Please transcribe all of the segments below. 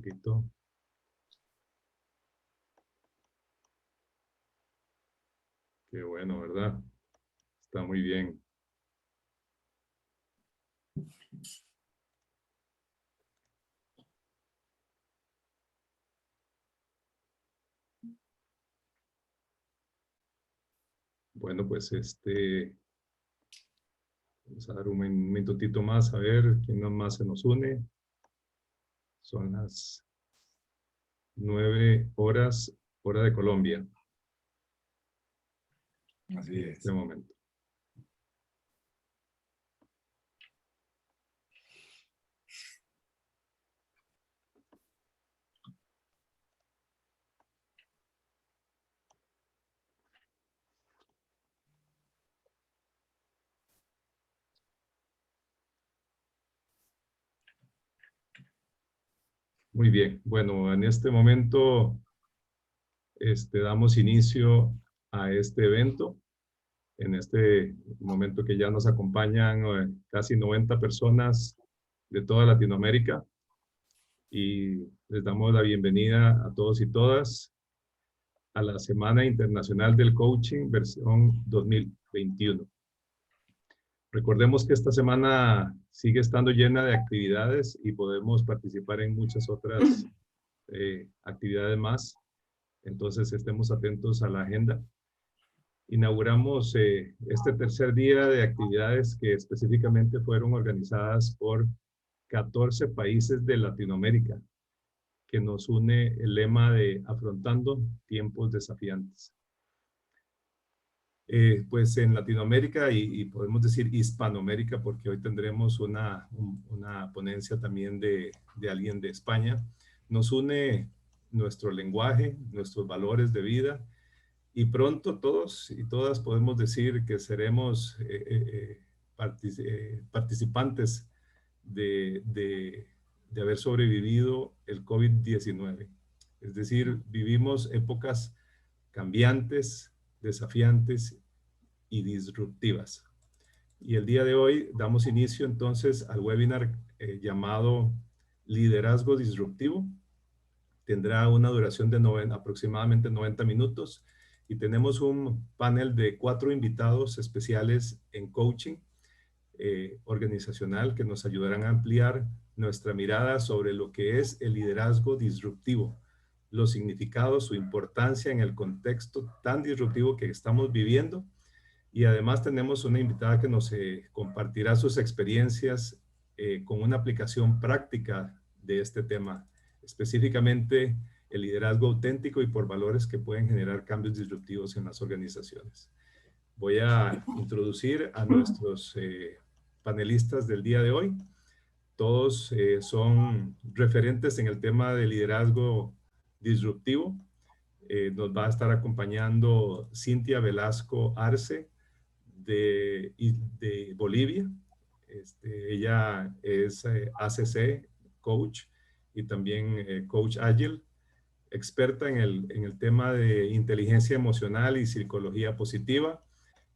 poquito. Qué bueno, ¿verdad? Está muy bien. Bueno, pues vamos a dar un minutito más a ver quién más se nos une. Son las 9 horas, hora de Colombia. Así En es. este momento. Muy bien. Bueno, en este momento damos inicio a este evento. En este momento que ya nos acompañan casi 90 personas de toda Latinoamérica y les damos la bienvenida a todos y todas a la Semana Internacional del Coaching versión 2021. Recordemos que esta semana sigue estando llena de actividades y podemos participar en muchas otras actividades más. Entonces estemos atentos a la agenda. Inauguramos este tercer día de actividades que específicamente fueron organizadas por 14 países de Latinoamérica, que nos une el lema de afrontando tiempos desafiantes. Pues en Latinoamérica y podemos decir Hispanoamérica, porque hoy tendremos una ponencia también de alguien de España, nos une nuestro lenguaje, nuestros valores de vida, y pronto todos y todas podemos decir que seremos participantes de haber sobrevivido el COVID-19. Es decir, vivimos épocas cambiantes, desafiantes y disruptivas. Y el día de hoy damos inicio entonces al webinar llamado Liderazgo Disruptivo. Tendrá una duración de aproximadamente 90 minutos y tenemos un panel de 4 invitados especiales en coaching organizacional que nos ayudarán a ampliar nuestra mirada sobre lo que es el liderazgo disruptivo, los significados, su importancia en el contexto tan disruptivo que estamos viviendo. Y además tenemos una invitada que nos compartirá sus experiencias con una aplicación práctica de este tema, específicamente el liderazgo auténtico y por valores que pueden generar cambios disruptivos en las organizaciones. Voy a introducir a nuestros panelistas del día de hoy. Todos son referentes en el tema de liderazgo disruptivo. Nos va a estar acompañando Cintia Velasco Arce de Bolivia. Ella es ACC Coach y también Coach Agile, experta en el tema de inteligencia emocional y psicología positiva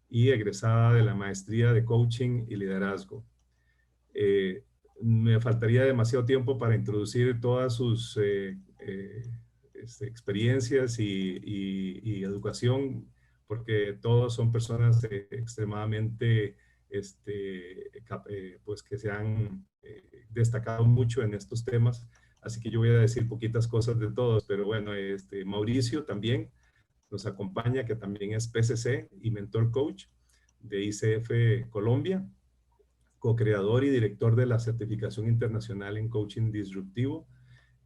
y egresada de la maestría de coaching y liderazgo. Me faltaría demasiado tiempo para introducir todas sus experiencias y educación, porque todos son personas extremadamente pues que se han destacado mucho en estos temas. Así que yo voy a decir poquitas cosas de todos, pero bueno, Mauricio también nos acompaña, que también es PCC y mentor coach de ICF Colombia, co-creador y director de la certificación internacional en coaching disruptivo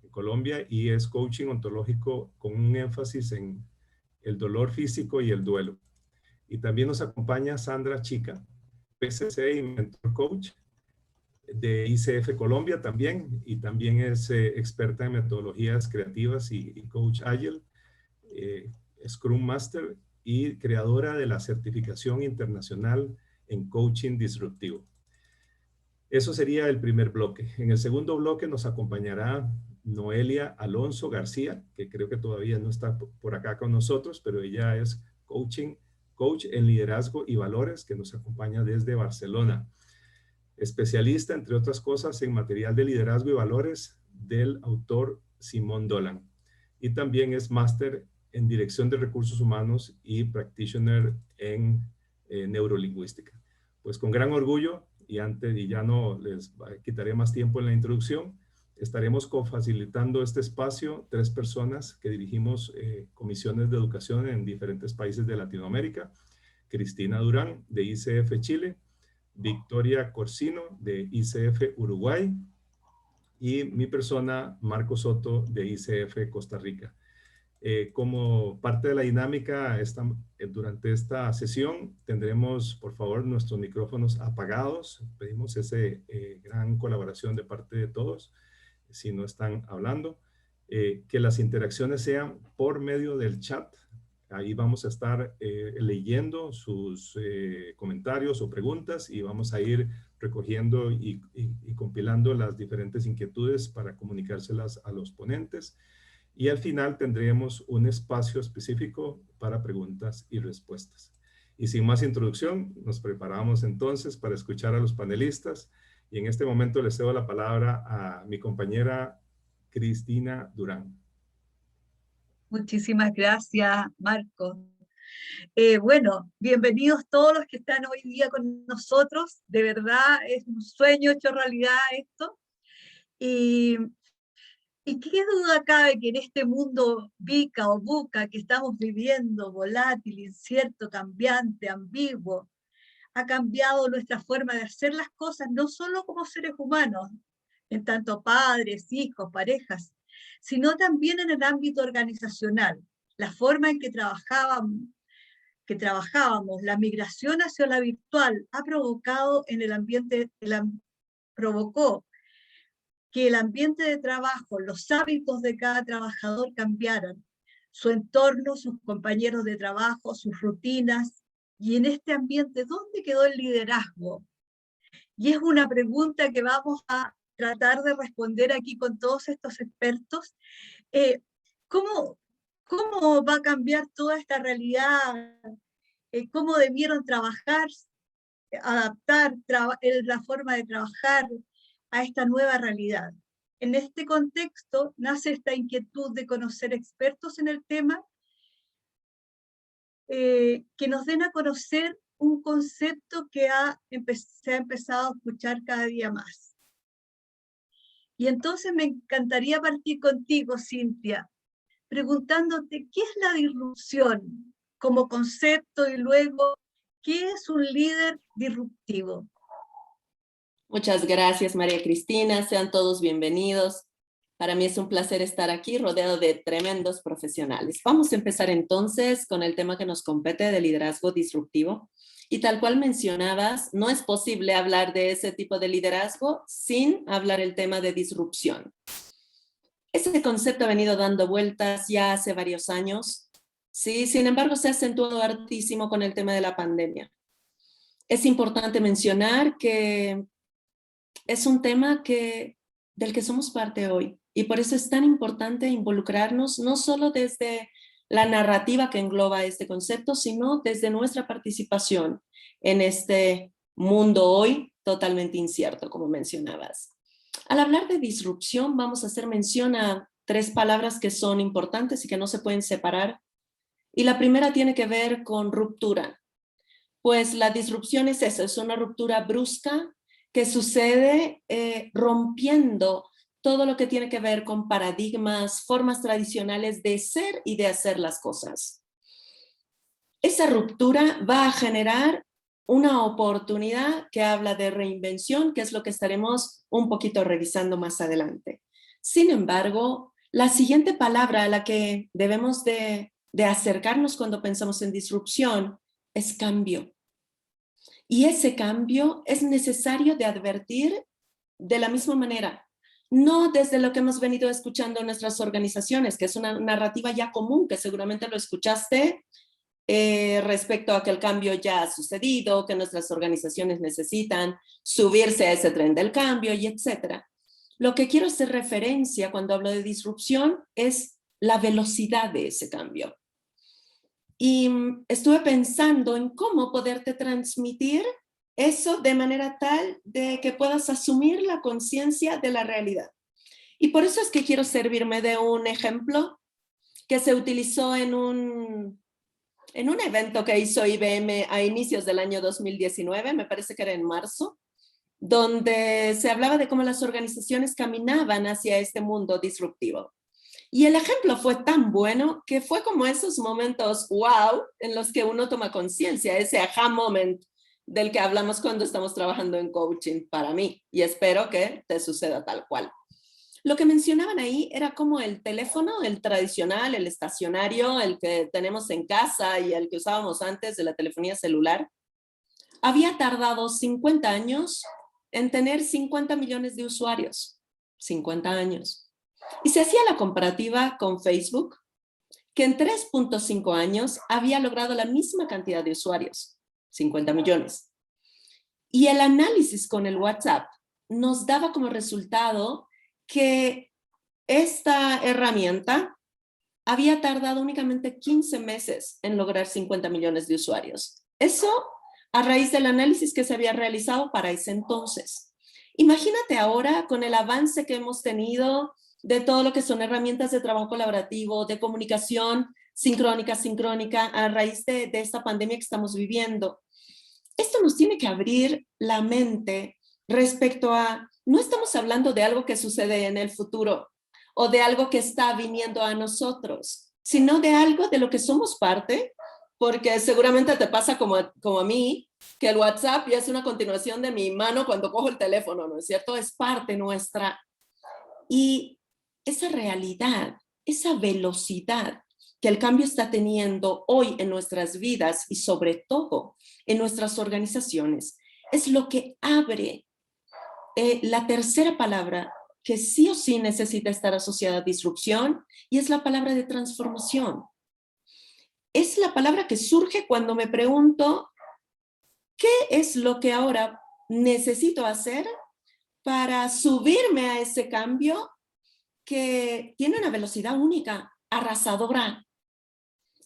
en Colombia, y es coaching ontológico con un énfasis en el dolor físico y el duelo. Y también nos acompaña Sandra Chica, PCC y mentor coach de ICF Colombia también, y también es experta en metodologías creativas y coach Agile, Scrum Master y creadora de la certificación internacional en coaching disruptivo. Eso sería el primer bloque. En el segundo bloque nos acompañará Noelia Alonso García, que creo que todavía no está por acá con nosotros, pero ella es coach en liderazgo y valores, que nos acompaña desde Barcelona. Especialista, entre otras cosas, en material de liderazgo y valores del autor Simón Dolan. Y también es máster en Dirección de Recursos Humanos y practitioner en neurolingüística. Pues con gran orgullo, y ya no les quitaré más tiempo en la introducción, estaremos cofacilitando este espacio 3 personas que dirigimos comisiones de educación en diferentes países de Latinoamérica. Cristina Durán, de ICF Chile, Victoria Corsino, de ICF Uruguay, y mi persona, Marco Soto, de ICF Costa Rica. Como parte de la dinámica durante esta sesión, tendremos, por favor, nuestros micrófonos apagados. Pedimos esa gran colaboración de parte de todos, si no están hablando. Que las interacciones sean por medio del chat. Ahí vamos a estar leyendo sus comentarios o preguntas y vamos a ir recogiendo y compilando las diferentes inquietudes para comunicárselas a los ponentes. Y al final tendremos un espacio específico para preguntas y respuestas. Y sin más introducción, nos preparamos entonces para escuchar a los panelistas. Y en este momento les cedo la palabra a mi compañera Cristina Durán. Muchísimas gracias, Marco. Bueno, bienvenidos todos los que están hoy día con nosotros. De verdad, es un sueño hecho realidad esto. Y qué duda cabe que en este mundo VICA o VUCA que estamos viviendo, volátil, incierto, cambiante, ambiguo, ha cambiado nuestra forma de hacer las cosas, no solo como seres humanos, en tanto padres, hijos, parejas, sino también en el ámbito organizacional. La forma en que trabajábamos, la migración hacia la virtual ha provocado en el ambiente, provocó que el ambiente de trabajo, los hábitos de cada trabajador cambiaran, su entorno, sus compañeros de trabajo, sus rutinas, y en este ambiente, ¿dónde quedó el liderazgo? Y es una pregunta que vamos a tratar de responder aquí con todos estos expertos. ¿Cómo va a cambiar toda esta realidad? ¿Cómo debieron trabajar, adaptar la forma de trabajar a esta nueva realidad? En este contexto nace esta inquietud de conocer expertos en el tema que nos den a conocer un concepto que se ha empezado a escuchar cada día más. Y entonces me encantaría partir contigo, Cintia, preguntándote qué es la disrupción como concepto y luego qué es un líder disruptivo. Muchas gracias, María Cristina. Sean todos bienvenidos. Para mí es un placer estar aquí rodeado de tremendos profesionales. Vamos a empezar entonces con el tema que nos compete de liderazgo disruptivo. Y tal cual mencionabas, no es posible hablar de ese tipo de liderazgo sin hablar el tema de disrupción. Ese concepto ha venido dando vueltas ya hace varios años. Sí, sin embargo, se ha acentuado hartísimo con el tema de la pandemia. Es importante mencionar que es un tema del que somos parte hoy. Y por eso es tan importante involucrarnos, no solo desde la narrativa que engloba este concepto, sino desde nuestra participación en este mundo hoy totalmente incierto, como mencionabas. Al hablar de disrupción, vamos a hacer mención a 3 palabras que son importantes y que no se pueden separar. Y la primera tiene que ver con ruptura. Pues la disrupción es eso, es una ruptura brusca que sucede rompiendo todo lo que tiene que ver con paradigmas, formas tradicionales de ser y de hacer las cosas. Esa ruptura va a generar una oportunidad que habla de reinvención, que es lo que estaremos un poquito revisando más adelante. Sin embargo, la siguiente palabra a la que debemos de acercarnos cuando pensamos en disrupción es cambio. Y ese cambio es necesario de advertir de la misma manera, no desde lo que hemos venido escuchando en nuestras organizaciones, que es una narrativa ya común, que seguramente lo escuchaste respecto a que el cambio ya ha sucedido, que nuestras organizaciones necesitan subirse a ese tren del cambio y etcétera. Lo que quiero hacer referencia cuando hablo de disrupción es la velocidad de ese cambio. Y estuve pensando en cómo poderte transmitir eso de manera tal de que puedas asumir la conciencia de la realidad. Y por eso es que quiero servirme de un ejemplo que se utilizó en un evento que hizo IBM a inicios del año 2019, me parece que era en marzo, donde se hablaba de cómo las organizaciones caminaban hacia este mundo disruptivo. Y el ejemplo fue tan bueno que fue como esos momentos wow en los que uno toma conciencia, ese aha moment del que hablamos cuando estamos trabajando en coaching para mí, y espero que te suceda tal cual. Lo que mencionaban ahí era como el teléfono, el tradicional, el estacionario, el que tenemos en casa y el que usábamos antes de la telefonía celular, había tardado 50 años en tener 50 millones de usuarios. 50 años. Y se hacía la comparativa con Facebook, que en 3.5 años había logrado la misma cantidad de usuarios, 50 millones. Y el análisis con el WhatsApp nos daba como resultado que esta herramienta había tardado únicamente 15 meses en lograr 50 millones de usuarios. Eso a raíz del análisis que se había realizado para ese entonces. Imagínate ahora con el avance que hemos tenido de todo lo que son herramientas de trabajo colaborativo, de comunicación sincrónica, a raíz de esta pandemia que estamos viviendo. Esto nos tiene que abrir la mente respecto a, no estamos hablando de algo que sucede en el futuro o de algo que está viniendo a nosotros, sino de algo de lo que somos parte, porque seguramente te pasa como a mí, que el WhatsApp ya es una continuación de mi mano cuando cojo el teléfono, ¿no es cierto? Es parte nuestra. Y esa realidad, esa velocidad que el cambio está teniendo hoy en nuestras vidas y sobre todo en nuestras organizaciones, es lo que abre la tercera palabra que sí o sí necesita estar asociada a disrupción, y es la palabra de transformación. Es la palabra que surge cuando me pregunto, ¿qué es lo que ahora necesito hacer para subirme a ese cambio que tiene una velocidad única, arrasadora?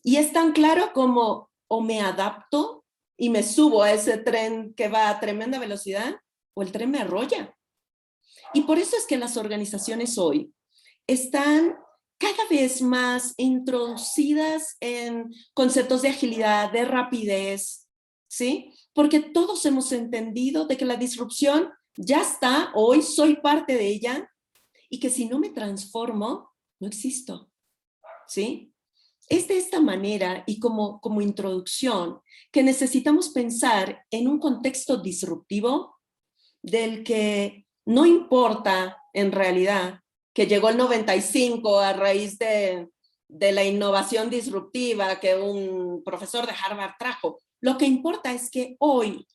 Y es tan claro como o me adapto y me subo a ese tren que va a tremenda velocidad, o el tren me arrolla. Y por eso es que las organizaciones hoy están cada vez más introducidas en conceptos de agilidad, de rapidez, ¿sí? Porque todos hemos entendido de que la disrupción ya está, hoy soy parte de ella, y que si no me transformo, no existo, ¿sí? Es de esta manera y como introducción que necesitamos pensar en un contexto disruptivo del que no importa en realidad que llegó el 95 a raíz de la innovación disruptiva que un profesor de Harvard trajo. Lo que importa es que hoy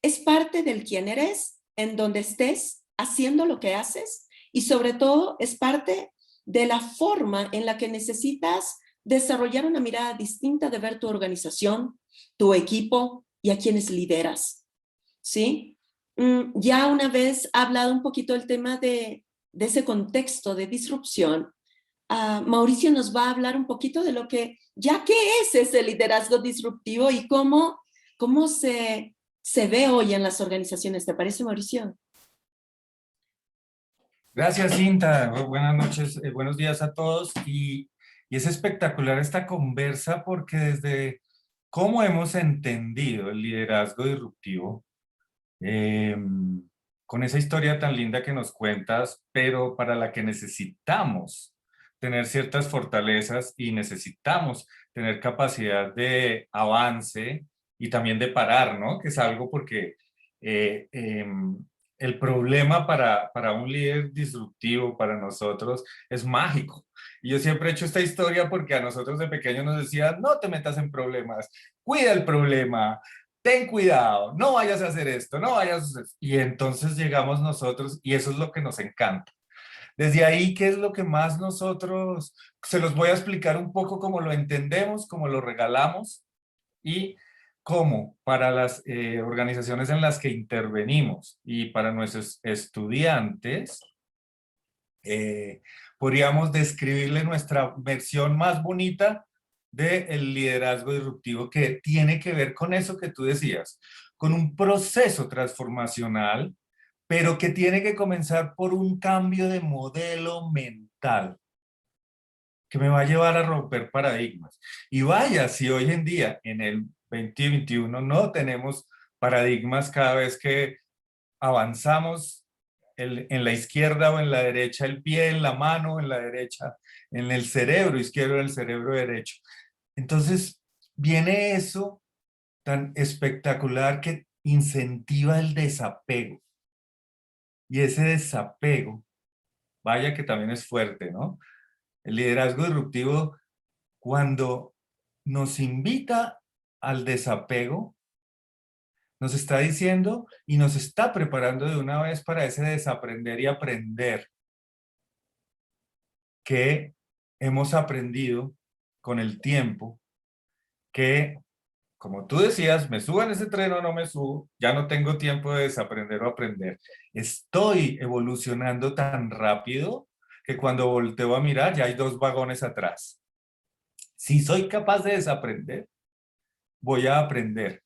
es parte del quién eres, en donde estés, haciendo lo que haces, y sobre todo es parte de la forma en la que necesitas desarrollar una mirada distinta de ver tu organización, tu equipo y a quienes lideras, ¿sí? Ya una vez ha hablado un poquito el tema de ese contexto de disrupción. Mauricio nos va a hablar un poquito de lo que, ya qué es ese liderazgo disruptivo y cómo se ve hoy en las organizaciones. ¿Te parece, Mauricio? Gracias, Cinta. Buenas noches, buenos días a todos. Y es espectacular esta conversa porque desde cómo hemos entendido el liderazgo disruptivo, con esa historia tan linda que nos cuentas, pero para la que necesitamos tener ciertas fortalezas y necesitamos tener capacidad de avance y también de parar, ¿no? Que es algo porque el problema para un líder disruptivo, para nosotros, es mágico. Y yo siempre he hecho esta historia porque a nosotros de pequeños nos decían, no te metas en problemas, cuida el problema, ten cuidado, no vayas a hacer esto, no vayas a hacer esto. Y entonces llegamos nosotros y eso es lo que nos encanta. Desde ahí, ¿qué es lo que más nosotros, se los voy a explicar un poco cómo lo entendemos, cómo lo regalamos y cómo para las organizaciones en las que intervenimos y para nuestros estudiantes, podríamos describirle nuestra versión más bonita del liderazgo disruptivo, que tiene que ver con eso que tú decías, con un proceso transformacional, pero que tiene que comenzar por un cambio de modelo mental que me va a llevar a romper paradigmas. Y vaya, si hoy en día, en el 2021, no tenemos paradigmas cada vez que avanzamos en la izquierda o en la derecha, el pie en la mano, en la derecha, en el cerebro izquierdo, en el cerebro derecho. Entonces, viene eso tan espectacular que incentiva el desapego. Y ese desapego, vaya que también es fuerte, ¿no? El liderazgo disruptivo, cuando nos invita al desapego, nos está diciendo y nos está preparando de una vez para ese desaprender y aprender que hemos aprendido con el tiempo que, como tú decías, me subo en ese tren o no me subo, ya no tengo tiempo de desaprender o aprender. Estoy evolucionando tan rápido que cuando volteo a mirar ya hay 2 vagones atrás. Si soy capaz de desaprender, voy a aprender.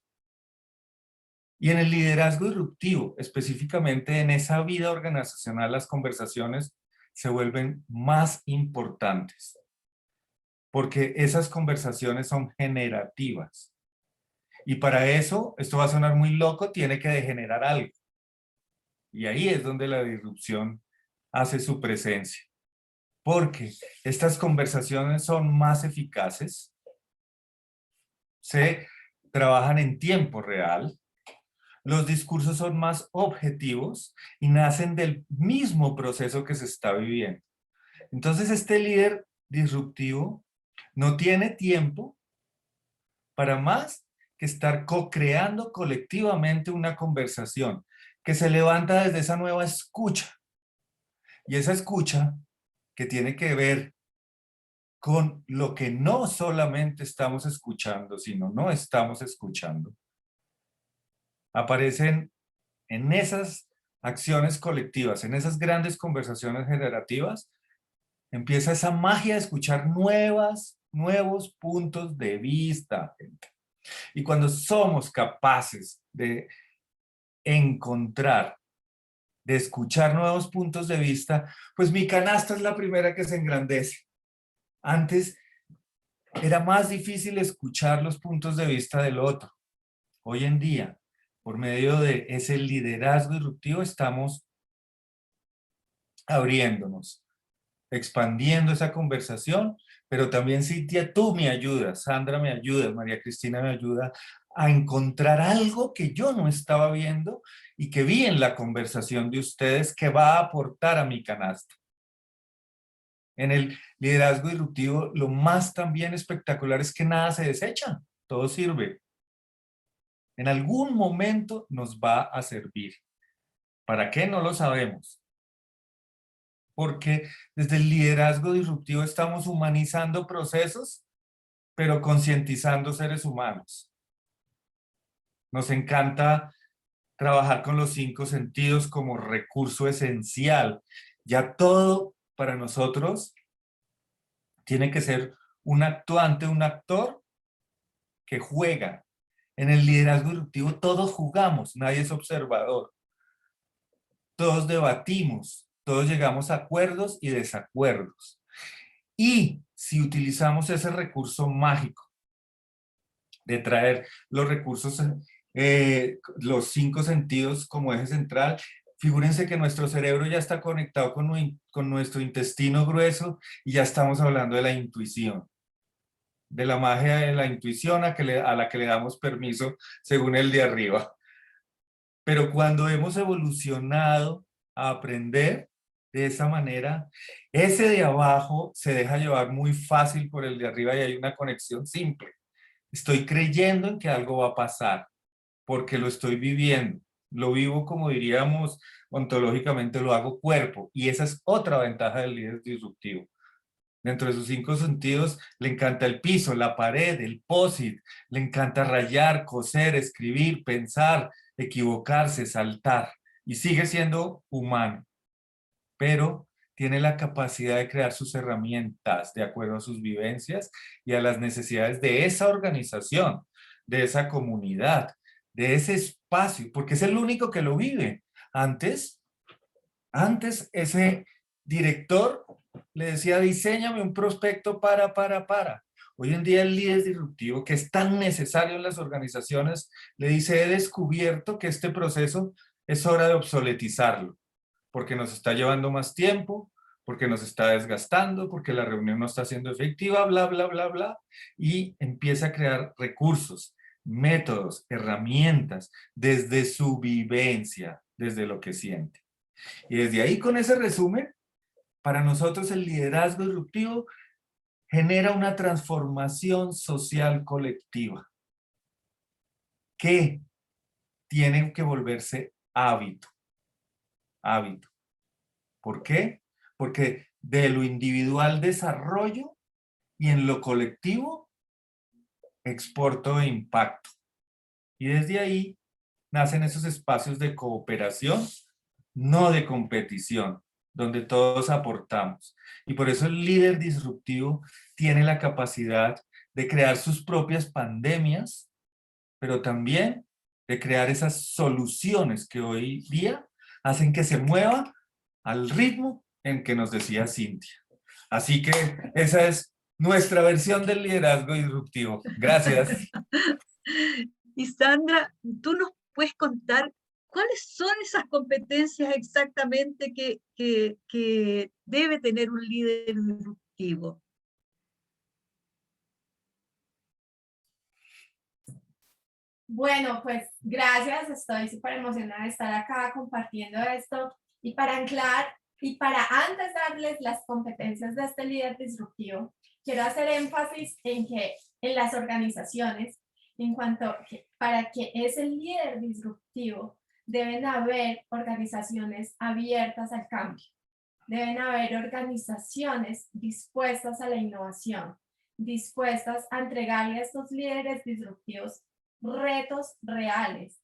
Y en el liderazgo disruptivo, específicamente en esa vida organizacional, las conversaciones se vuelven más importantes. Porque esas conversaciones son generativas. Y para eso, esto va a sonar muy loco, tiene que degenerar algo. Y ahí es donde la disrupción hace su presencia. Porque estas conversaciones son más eficaces, se trabajan en tiempo real, los discursos son más objetivos y nacen del mismo proceso que se está viviendo. Entonces, este líder disruptivo no tiene tiempo para más que estar co-creando colectivamente una conversación que se levanta desde esa nueva escucha. Y esa escucha que tiene que ver con lo que no solamente estamos escuchando, sino no estamos escuchando, aparecen en esas acciones colectivas, en esas grandes conversaciones generativas, empieza esa magia de escuchar nuevos puntos de vista. Y cuando somos capaces de encontrar, de escuchar nuevos puntos de vista, pues mi canasta es la primera que se engrandece. Antes era más difícil escuchar los puntos de vista del otro. Hoy en día, por medio de ese liderazgo disruptivo, estamos abriéndonos, expandiendo esa conversación, pero también Cintia, tú me ayudas, Sandra me ayuda, María Cristina me ayuda a encontrar algo que yo no estaba viendo y que vi en la conversación de ustedes que va a aportar a mi canasta. En el liderazgo disruptivo, lo más también espectacular es que nada se desecha, todo sirve. En algún momento nos va a servir. ¿Para qué? No lo sabemos. Porque desde el liderazgo disruptivo estamos humanizando procesos, pero concientizando seres humanos. Nos encanta trabajar con los 5 sentidos como recurso esencial. Ya todo para nosotros tiene que ser un actuante, un actor que juega. En el liderazgo disruptivo todos jugamos, nadie es observador. Todos debatimos, todos llegamos a acuerdos y desacuerdos. Y si utilizamos ese recurso mágico de traer los recursos, los 5 sentidos como eje central, figúrense que nuestro cerebro ya está conectado con nuestro intestino grueso y ya estamos hablando de la intuición, de la magia de la intuición a la que le damos permiso según el de arriba. Pero cuando hemos evolucionado a aprender de esa manera, ese de abajo se deja llevar muy fácil por el de arriba y hay una conexión simple. Estoy creyendo en que algo va a pasar, porque lo estoy viviendo. Lo vivo, como diríamos ontológicamente, lo hago cuerpo. Y esa es otra ventaja del líder disruptivo. Dentro de sus 5 sentidos, le encanta el piso, la pared, el POSIT, le encanta rayar, coser, escribir, pensar, equivocarse, saltar. Y sigue siendo humano, pero tiene la capacidad de crear sus herramientas de acuerdo a sus vivencias y a las necesidades de esa organización, de esa comunidad, de ese espacio, porque es el único que lo vive. Antes ese director le decía, diséñame un prospecto para. Hoy en día el líder disruptivo, que es tan necesario en las organizaciones, le dice, he descubierto que este proceso es hora de obsoletizarlo, porque nos está llevando más tiempo, porque nos está desgastando, porque la reunión no está siendo efectiva, bla, bla, bla, bla, y empieza a crear recursos, métodos, herramientas, desde su vivencia, desde lo que siente. Y desde ahí, con ese resumen, para nosotros el liderazgo disruptivo genera una transformación social colectiva que tiene que volverse hábito. Hábito. ¿Por qué? Porque de lo individual desarrollo y en lo colectivo exporto e impacto. Y desde ahí nacen esos espacios de cooperación, no de competición, donde todos aportamos. Y por eso el líder disruptivo tiene la capacidad de crear sus propias pandemias, pero también de crear esas soluciones que hoy día hacen que se mueva al ritmo en que nos decía Cintia. Así que esa es nuestra versión del liderazgo disruptivo. Gracias. Y Sandra, ¿tú nos puedes contar cuáles son esas competencias exactamente que debe tener un líder disruptivo? Bueno, pues gracias, estoy súper emocionada de estar acá compartiendo esto y para anclar y para antes darles las competencias de este líder disruptivo, quiero hacer énfasis en que en las organizaciones, en cuanto que para que ese líder disruptivo deben haber organizaciones abiertas al cambio, deben haber organizaciones dispuestas a la innovación, dispuestas a entregarle a estos líderes disruptivos retos reales,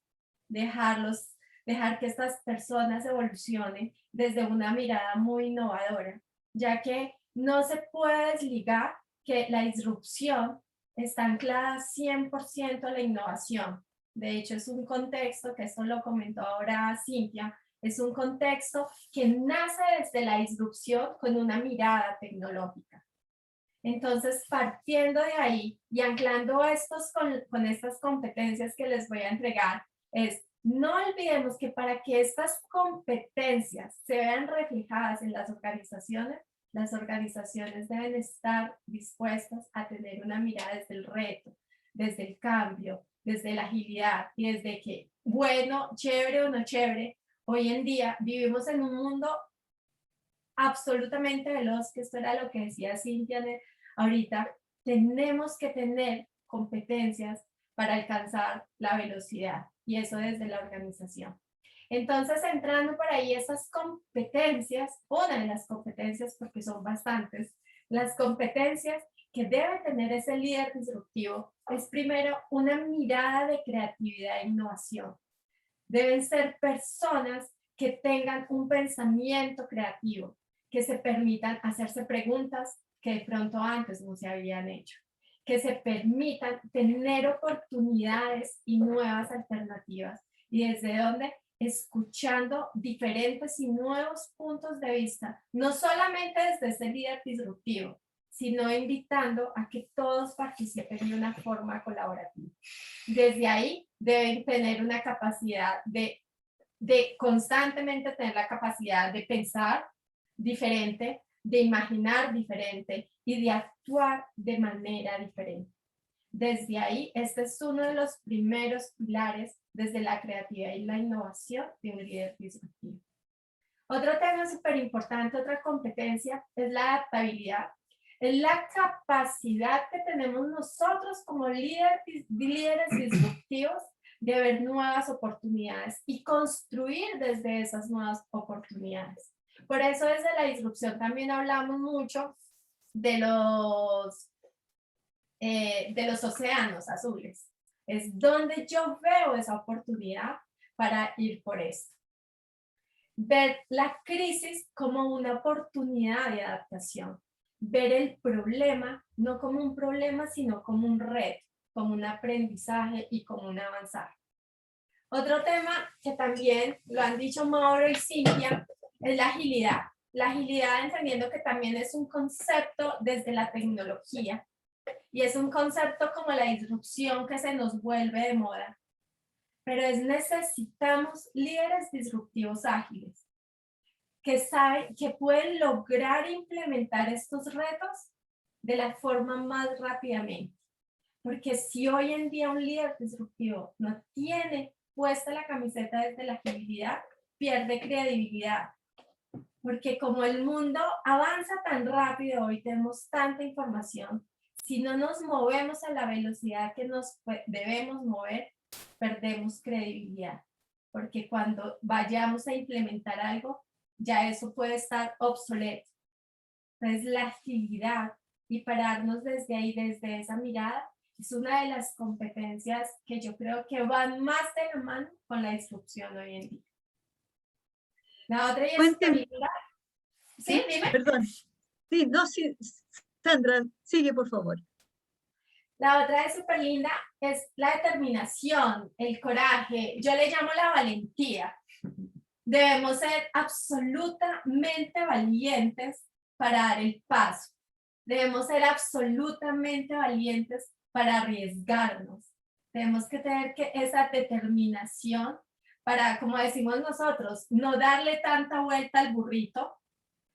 dejar que estas personas evolucionen desde una mirada muy innovadora, ya que no se puede desligar que la disrupción está anclada 100% a la innovación. De hecho, es un contexto, que esto lo comentó ahora Cintia, es un contexto que nace desde la disrupción con una mirada tecnológica. Entonces, partiendo de ahí y anclando estos con estas competencias que les voy a entregar, no olvidemos que para que estas competencias se vean reflejadas en las organizaciones deben estar dispuestas a tener una mirada desde el reto, desde el cambio, desde la agilidad y desde que, bueno, chévere o no chévere, hoy en día vivimos en un mundo absolutamente veloz, que esto era lo que decía Cintia ahorita, tenemos que tener competencias para alcanzar la velocidad y eso desde la organización. Entonces, entrando por ahí, esas competencias, una de las competencias, porque son bastantes, las competencias que debe tener ese líder disruptivo es primero una mirada de creatividad e innovación. Deben ser personas que tengan un pensamiento creativo, que se permitan hacerse preguntas que de pronto antes no se habían hecho, que se permitan tener oportunidades y nuevas alternativas. ¿Y desde dónde? Escuchando diferentes y nuevos puntos de vista, no solamente desde ese líder disruptivo, sino invitando a que todos participen de una forma colaborativa. Desde ahí deben tener una capacidad de constantemente tener la capacidad de pensar diferente, de imaginar diferente y de actuar de manera diferente. Desde ahí, este es uno de los primeros pilares desde la creatividad y la innovación de un líder disruptivo. Otro tema súper importante, otra competencia, es la adaptabilidad. Es la capacidad que tenemos nosotros como líderes disruptivos de ver nuevas oportunidades y construir desde esas nuevas oportunidades. Por eso desde la disrupción también hablamos mucho de los océanos azules. Es donde yo veo esa oportunidad para ir por esto. Ver la crisis como una oportunidad de adaptación. Ver el problema no como un problema, sino como un reto, como un aprendizaje y como un avanzar. Otro tema que también lo han dicho Mauro y Cintia es la agilidad. La agilidad, entendiendo que también es un concepto desde la tecnología y es un concepto como la disrupción que se nos vuelve de moda. Pero necesitamos líderes disruptivos ágiles que saben que pueden lograr implementar estos retos de la forma más rápidamente. Porque si hoy en día un líder disruptivo no tiene puesta la camiseta desde la agilidad, pierde credibilidad. Porque como el mundo avanza tan rápido, hoy tenemos tanta información, si no nos movemos a la velocidad que nos debemos mover, perdemos credibilidad. Porque cuando vayamos a implementar algo, ya eso puede estar obsoleto. Entonces la agilidad y pararnos desde ahí, desde esa mirada, es una de las competencias que yo creo que van más de la mano con la disrupción hoy en día. La otra es Cuénteme. ¿Sí? Dime. Perdón. Sí, no, sí. Sandra, sigue, por favor. La otra es súper linda, es la determinación, el coraje. Yo le llamo la valentía. Debemos ser absolutamente valientes para dar el paso. Debemos ser absolutamente valientes para arriesgarnos. Tenemos que tener esa determinación para, como decimos nosotros, no darle tanta vuelta al burrito,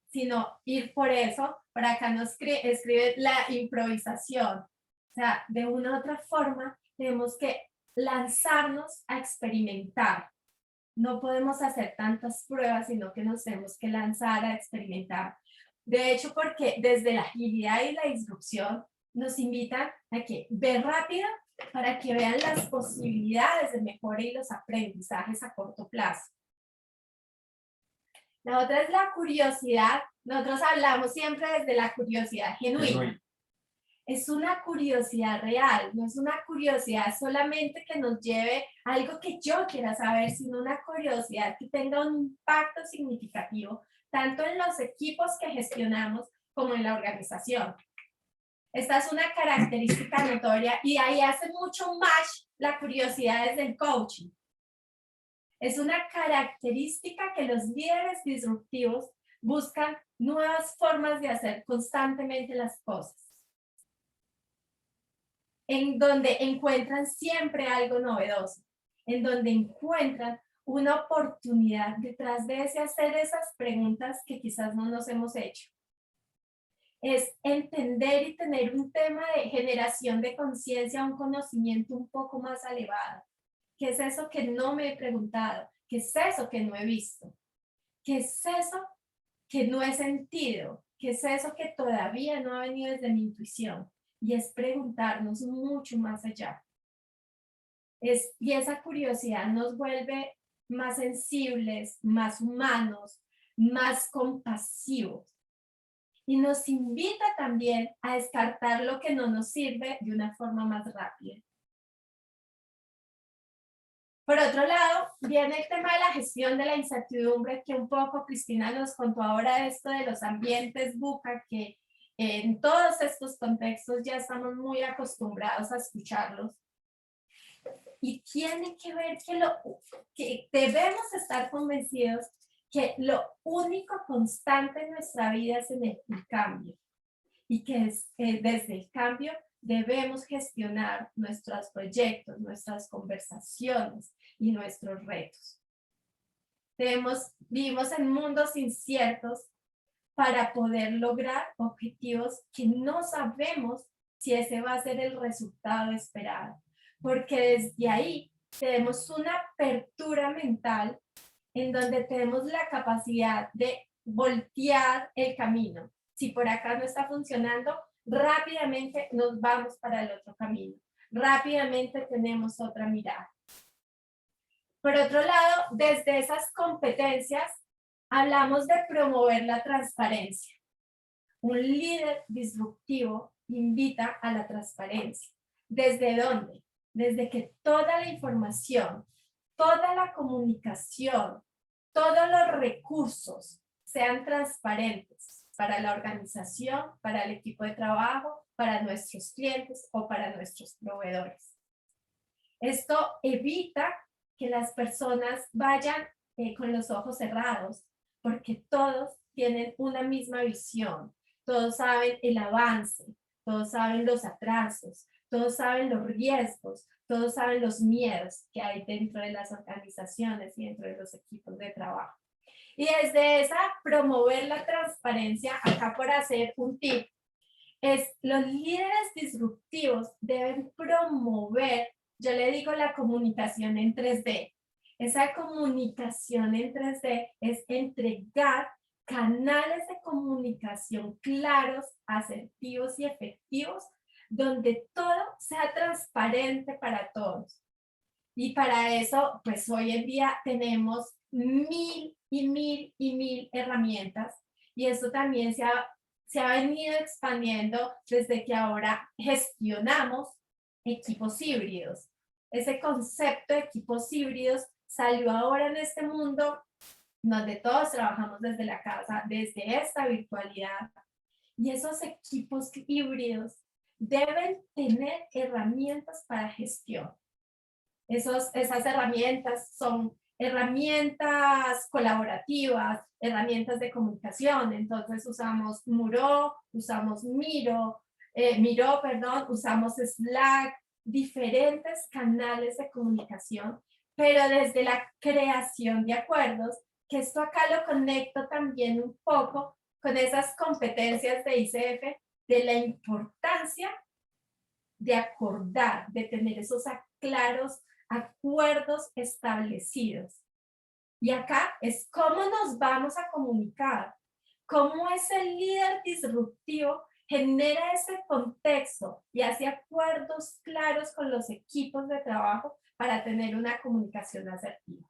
sino ir por eso. Para acá nos escribe la improvisación. O sea, de una u otra forma, tenemos que lanzarnos a experimentar. No podemos hacer tantas pruebas, sino que nos tenemos que lanzar a experimentar. De hecho, porque desde la agilidad y la disrupción nos invitan a que ver rápido para que vean las posibilidades de mejora y los aprendizajes a corto plazo. La otra es la curiosidad. Nosotros hablamos siempre desde la curiosidad genuina. Es una curiosidad real, no es una curiosidad solamente que nos lleve a algo que yo quiera saber, sino una curiosidad que tenga un impacto significativo, tanto en los equipos que gestionamos como en la organización. Esta es una característica notoria y ahí hace mucho match la curiosidad desde el coaching. Es una característica que los líderes disruptivos buscan nuevas formas de hacer constantemente las cosas, en donde encuentran siempre algo novedoso, en donde encuentran una oportunidad detrás de ese hacer esas preguntas que quizás no nos hemos hecho. Es entender y tener un tema de generación de conciencia, un conocimiento un poco más elevado. ¿Qué es eso que no me he preguntado? ¿Qué es eso que no he visto? ¿Qué es eso que no he sentido? ¿Qué es eso que todavía no ha venido desde mi intuición? Y es preguntarnos mucho más allá. Y esa curiosidad nos vuelve más sensibles, más humanos, más compasivos. Y nos invita también a descartar lo que no nos sirve de una forma más rápida. Por otro lado, viene el tema de la gestión de la incertidumbre, que un poco Cristina nos contó ahora de esto de los ambientes VUCA, que en todos estos contextos ya estamos muy acostumbrados a escucharlos. Y tiene que ver que debemos estar convencidos que lo único constante en nuestra vida es el cambio. Y que desde el cambio debemos gestionar nuestros proyectos, nuestras conversaciones y nuestros retos. Vivimos en mundos inciertos para poder lograr objetivos que no sabemos si ese va a ser el resultado esperado. Porque desde ahí tenemos una apertura mental en donde tenemos la capacidad de voltear el camino. Si por acá no está funcionando, rápidamente nos vamos para el otro camino. Rápidamente tenemos otra mirada. Por otro lado, desde esas competencias, hablamos de promover la transparencia. Un líder disruptivo invita a la transparencia. ¿Desde dónde? Desde que toda la información, toda la comunicación, todos los recursos sean transparentes para la organización, para el equipo de trabajo, para nuestros clientes o para nuestros proveedores. Esto evita que las personas vayan con los ojos cerrados, porque todos tienen una misma visión, todos saben el avance, todos saben los atrasos, todos saben los riesgos, todos saben los miedos que hay dentro de las organizaciones y dentro de los equipos de trabajo. Y desde esa, promover la transparencia, acá por hacer un tip, es los líderes disruptivos deben promover, yo le digo, la comunicación en 3D. Esa comunicación en 3D es entregar canales de comunicación claros, asertivos y efectivos, donde todo sea transparente para todos. Y para eso, pues hoy en día tenemos mil herramientas, y esto también se ha venido expandiendo desde que ahora gestionamos equipos híbridos. Ese concepto de equipos híbridos salió ahora en este mundo donde todos trabajamos desde la casa, desde esta virtualidad, y esos equipos híbridos deben tener herramientas para gestión. Esas herramientas son herramientas colaborativas, herramientas de comunicación. Entonces usamos Miro, usamos usamos Slack, diferentes canales de comunicación, pero desde la creación de acuerdos, que esto acá lo conecto también un poco con esas competencias de ICF, de la importancia de acordar, de tener esos claros acuerdos establecidos. Y acá es cómo nos vamos a comunicar, cómo ese líder disruptivo genera ese contexto y hace acuerdos claros con los equipos de trabajo para tener una comunicación asertiva.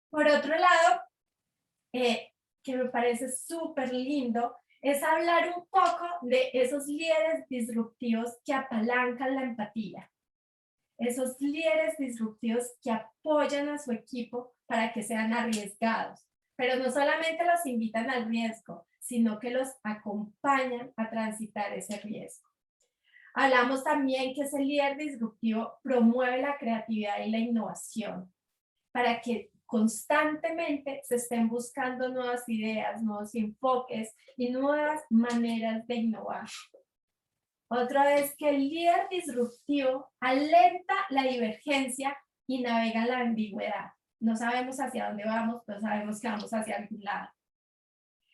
Por otro lado, que me parece súper lindo, es hablar un poco de esos líderes disruptivos que apalancan la empatía. Esos líderes disruptivos que apoyan a su equipo para que sean arriesgados, pero no solamente los invitan al riesgo, sino que los acompañan a transitar ese riesgo. Hablamos también que ese líder disruptivo promueve la creatividad y la innovación para que constantemente se estén buscando nuevas ideas, nuevos enfoques y nuevas maneras de innovar. Otra es que el líder disruptivo alenta la divergencia y navega la ambigüedad. No sabemos hacia dónde vamos, pero sabemos que vamos hacia algún lado.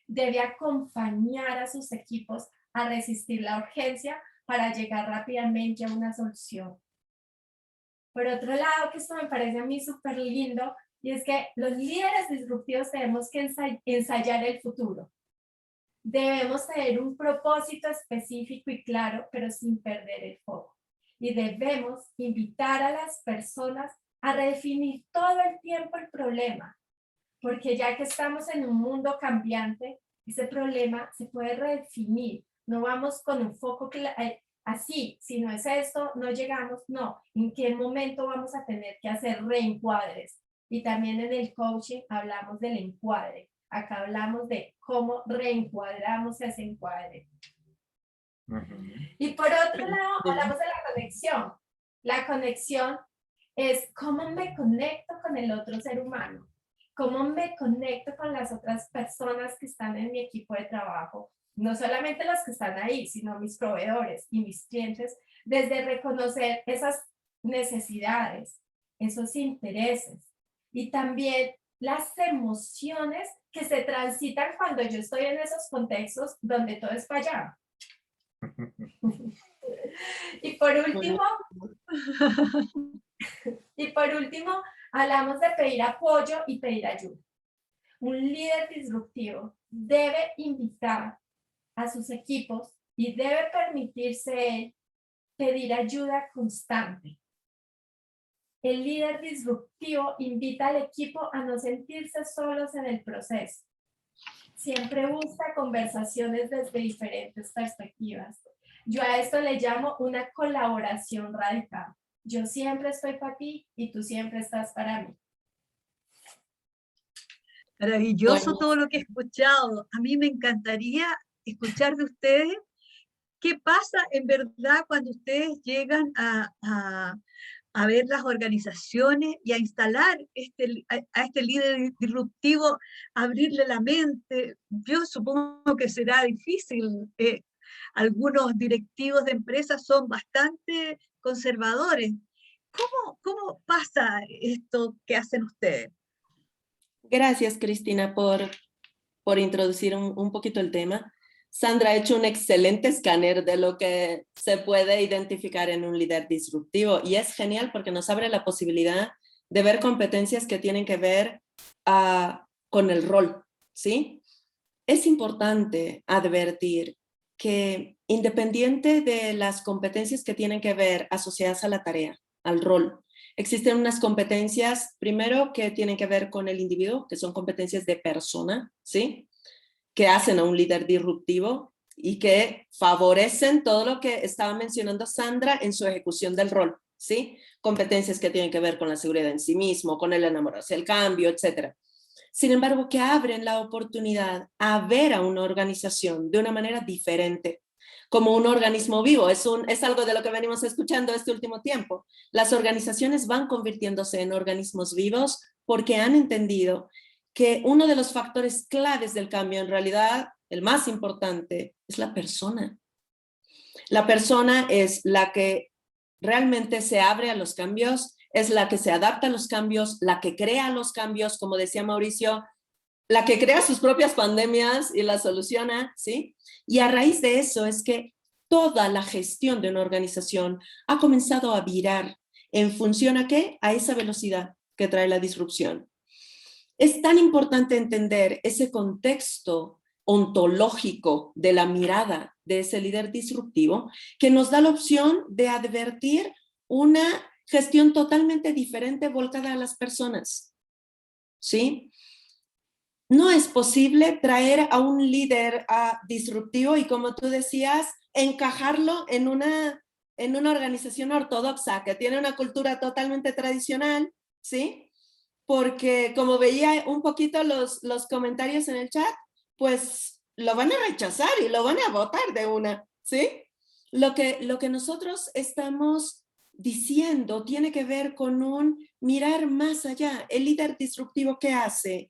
Debe acompañar a sus equipos a resistir la urgencia para llegar rápidamente a una solución. Por otro lado, que esto me parece a mí súper lindo, y es que los líderes disruptivos tenemos que ensayar el futuro. Debemos tener un propósito específico y claro, pero sin perder el foco. Y debemos invitar a las personas a redefinir todo el tiempo el problema, porque ya que estamos en un mundo cambiante, ese problema se puede redefinir. No vamos con un foco así, si no es esto, no llegamos, no. ¿En qué momento vamos a tener que hacer reencuadres? Y también en el coaching hablamos del encuadre. Acá hablamos de cómo reencuadramos ese encuadre. Y por otro lado, hablamos de la conexión. La conexión es cómo me conecto con el otro ser humano, cómo me conecto con las otras personas que están en mi equipo de trabajo, no solamente los que están ahí, sino mis proveedores y mis clientes, desde reconocer esas necesidades, esos intereses y también las emociones que se transitan cuando yo estoy en esos contextos donde todo es para allá. Y por último, hablamos de pedir apoyo y pedir ayuda. Un líder disruptivo debe invitar a sus equipos y debe permitirse pedir ayuda constante. El líder disruptivo invita al equipo a no sentirse solos en el proceso. Siempre busca conversaciones desde diferentes perspectivas. Yo a esto le llamo una colaboración radical. Yo siempre estoy para ti y tú siempre estás para mí. Maravilloso todo lo que he escuchado. A mí me encantaría escuchar de ustedes qué pasa en verdad cuando ustedes llegan a a ver las organizaciones y a instalar a este líder disruptivo, abrirle la mente. Yo supongo que será difícil. Algunos directivos de empresas son bastante conservadores. ¿Cómo pasa esto que hacen ustedes? Gracias, Cristina, por introducir un poquito el tema. Sandra ha hecho un excelente escáner de lo que se puede identificar en un líder disruptivo y es genial porque nos abre la posibilidad de ver competencias que tienen que ver con el rol, ¿sí? Es importante advertir que independiente de las competencias que tienen que ver asociadas a la tarea, al rol, existen unas competencias, primero, que tienen que ver con el individuo, que son competencias de persona, ¿sí? Que hacen a un líder disruptivo y que favorecen todo lo que estaba mencionando Sandra en su ejecución del rol, ¿sí? Competencias que tienen que ver con la seguridad en sí mismo, con el enamorarse del cambio, etc. Sin embargo, que abren la oportunidad a ver a una organización de una manera diferente, como un organismo vivo. Es algo de lo que venimos escuchando este último tiempo. Las organizaciones van convirtiéndose en organismos vivos porque han entendido que uno de los factores claves del cambio, en realidad el más importante, es la persona. La persona es la que realmente se abre a los cambios, es la que se adapta a los cambios, la que crea los cambios, como decía Mauricio, la que crea sus propias pandemias y las soluciona, ¿sí? Y a raíz de eso es que toda la gestión de una organización ha comenzado a virar en función a ¿qué? A esa velocidad que trae la disrupción. Es tan importante entender ese contexto ontológico de la mirada de ese líder disruptivo que nos da la opción de advertir una gestión totalmente diferente volcada a las personas, ¿sí? No es posible traer a un líder disruptivo y, como tú decías, encajarlo en una organización ortodoxa que tiene una cultura totalmente tradicional, ¿sí? Porque como veía un poquito los comentarios en el chat, pues lo van a rechazar y lo van a votar de una, ¿sí? Lo que nosotros estamos diciendo tiene que ver con un mirar más allá. El líder disruptivo, ¿qué hace?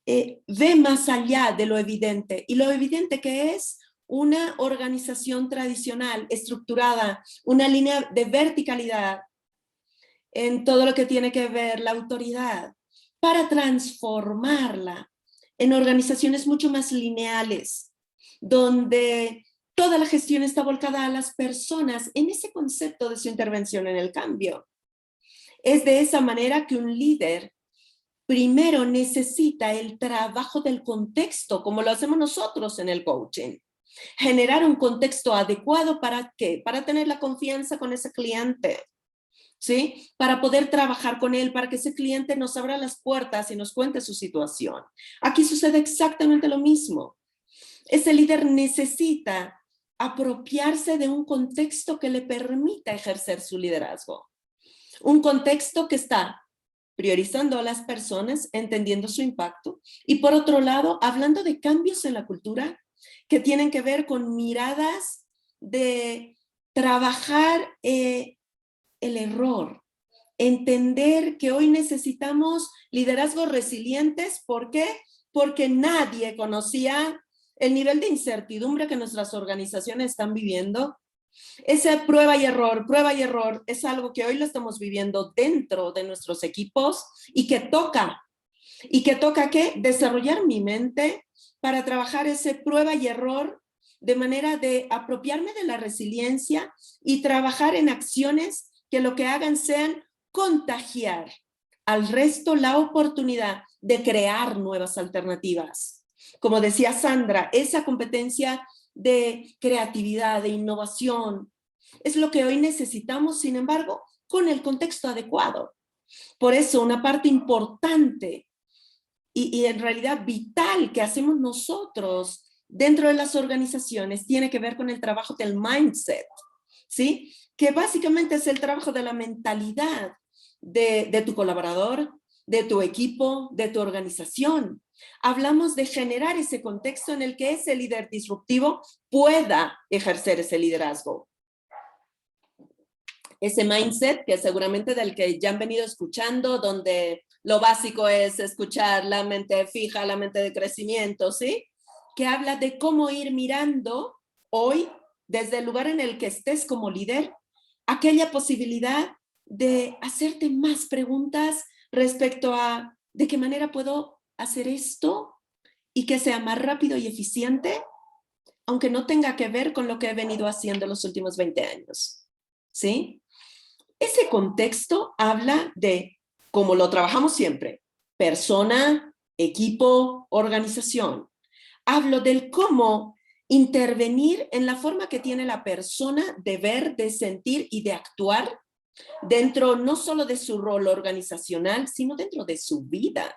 Ve más allá de lo evidente, y lo evidente que es una organización tradicional, estructurada, una línea de verticalidad, en todo lo que tiene que ver la autoridad, para transformarla en organizaciones mucho más lineales, donde toda la gestión está volcada a las personas en ese concepto de su intervención en el cambio. Es de esa manera que un líder primero necesita el trabajo del contexto, como lo hacemos nosotros en el coaching. Generar un contexto adecuado ¿para qué? Para tener la confianza con ese cliente, ¿sí? Para poder trabajar con él, para que ese cliente nos abra las puertas y nos cuente su situación. Aquí sucede exactamente lo mismo. Ese líder necesita apropiarse de un contexto que le permita ejercer su liderazgo. Un contexto que está priorizando a las personas, entendiendo su impacto, y por otro lado, hablando de cambios en la cultura que tienen que ver con miradas de trabajar el error, entender que hoy necesitamos liderazgos resilientes. ¿Por qué? Porque nadie conocía el nivel de incertidumbre que nuestras organizaciones están viviendo. Esa prueba y error es algo que hoy lo estamos viviendo dentro de nuestros equipos y que toca ¿qué? Desarrollar mi mente para trabajar ese prueba y error de manera de apropiarme de la resiliencia y trabajar en acciones que lo que hagan sean contagiar al resto la oportunidad de crear nuevas alternativas. Como decía Sandra, esa competencia de creatividad, de innovación, es lo que hoy necesitamos, sin embargo, con el contexto adecuado. Por eso, una parte importante y en realidad vital que hacemos nosotros dentro de las organizaciones tiene que ver con el trabajo del mindset, ¿sí? Que básicamente es el trabajo de la mentalidad de tu colaborador, de tu equipo, de tu organización. Hablamos de generar ese contexto en el que ese líder disruptivo pueda ejercer ese liderazgo. ese mindset que seguramente del que ya han venido escuchando, donde lo básico es escuchar la mente fija, la mente de crecimiento, ¿sí? Que habla de cómo ir mirando hoy, desde el lugar en el que estés como líder, aquella posibilidad de hacerte más preguntas respecto a de qué manera puedo hacer esto y que sea más rápido y eficiente, aunque no tenga que ver con lo que he venido haciendo los últimos 20 años, ¿sí? Ese contexto habla de, como lo trabajamos siempre, persona, equipo, organización. Hablo del cómo intervenir en la forma que tiene la persona de ver, de sentir y de actuar dentro no solo de su rol organizacional, sino dentro de su vida.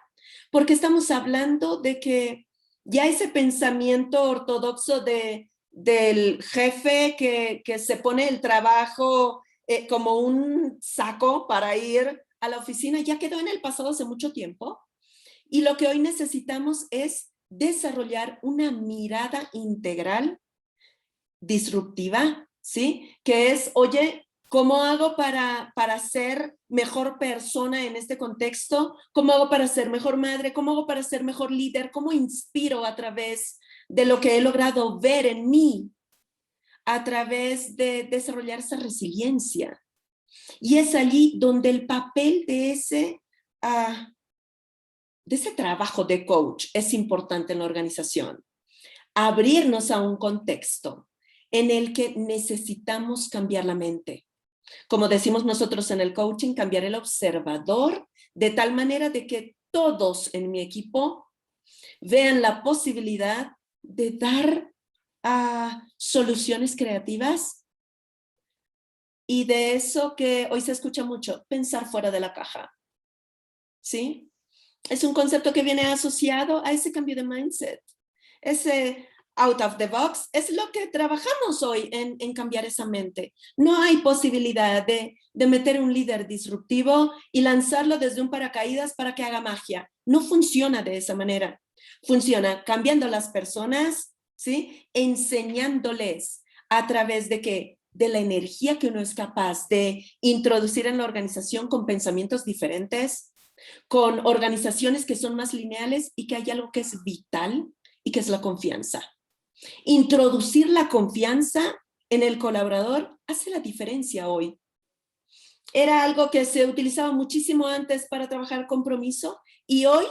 Porque estamos hablando de que ya ese pensamiento ortodoxo del jefe que se pone el trabajo como un saco para ir a la oficina ya quedó en el pasado hace mucho tiempo. Y lo que hoy necesitamos es desarrollar una mirada integral disruptiva, ¿sí? Que es, oye, ¿cómo hago para ser mejor persona en este contexto? ¿Cómo hago para ser mejor madre? ¿Cómo hago para ser mejor líder? ¿Cómo inspiro a través de lo que he logrado ver en mí? A través de desarrollar esa resiliencia. Y es allí donde el papel de ese trabajo de coach es importante en la organización. Abrirnos a un contexto en el que necesitamos cambiar la mente. Como decimos nosotros en el coaching, cambiar el observador de tal manera de que todos en mi equipo vean la posibilidad de dar soluciones creativas y de eso que hoy se escucha mucho, pensar fuera de la caja. ¿Sí? Es un concepto que viene asociado a ese cambio de mindset. Ese out of the box es lo que trabajamos hoy en cambiar esa mente. No hay posibilidad de meter un líder disruptivo y lanzarlo desde un paracaídas para que haga magia. No funciona de esa manera. Funciona cambiando a las personas, ¿sí? Enseñándoles a través de ¿qué? De la energía que uno es capaz de introducir en la organización con pensamientos diferentes, con organizaciones que son más lineales y que hay algo que es vital y que es la confianza. Introducir la confianza en el colaborador hace la diferencia hoy. Era algo que se utilizaba muchísimo antes para trabajar compromiso y hoy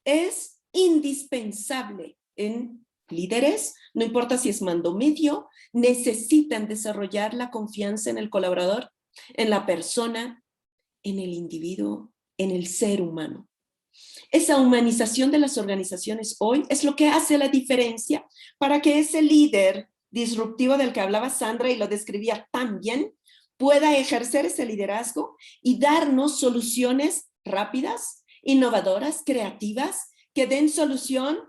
es indispensable en líderes, no importa si es mando medio, necesitan desarrollar la confianza en el colaborador, en la persona, en el individuo, en el ser humano. Esa humanización de las organizaciones hoy es lo que hace la diferencia para que ese líder disruptivo del que hablaba Sandra y lo describía tan bien, pueda ejercer ese liderazgo y darnos soluciones rápidas, innovadoras, creativas, que den solución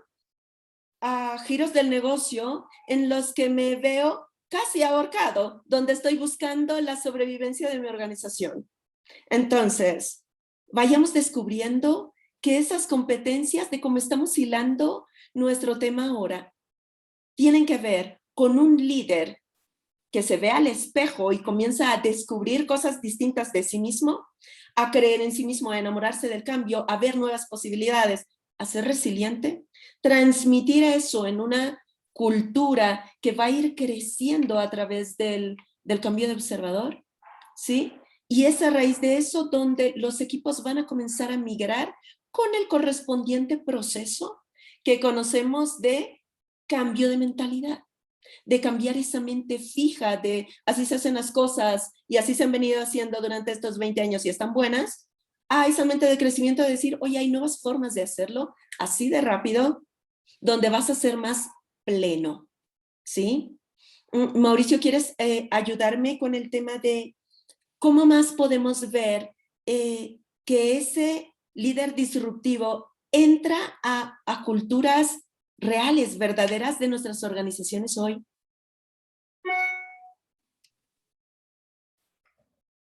a giros del negocio en los que me veo casi ahorcado, donde estoy buscando la sobrevivencia de mi organización. Entonces, vayamos descubriendo que esas competencias de cómo estamos hilando nuestro tema ahora tienen que ver con un líder que se ve al espejo y comienza a descubrir cosas distintas de sí mismo, a creer en sí mismo, a enamorarse del cambio, a ver nuevas posibilidades, a ser resiliente, transmitir eso en una cultura que va a ir creciendo a través del cambio de observador, ¿sí? Y es a raíz de eso donde los equipos van a comenzar a migrar con el correspondiente proceso que conocemos de cambio de mentalidad, de cambiar esa mente fija de así se hacen las cosas y así se han venido haciendo durante estos 20 años y están buenas, a esa mente de crecimiento de decir, oye, hay nuevas formas de hacerlo así de rápido, donde vas a ser más pleno, ¿sí? Mauricio, ¿quieres ayudarme con el tema de cómo más podemos ver que ese líder disruptivo entra a culturas reales, verdaderas de nuestras organizaciones hoy?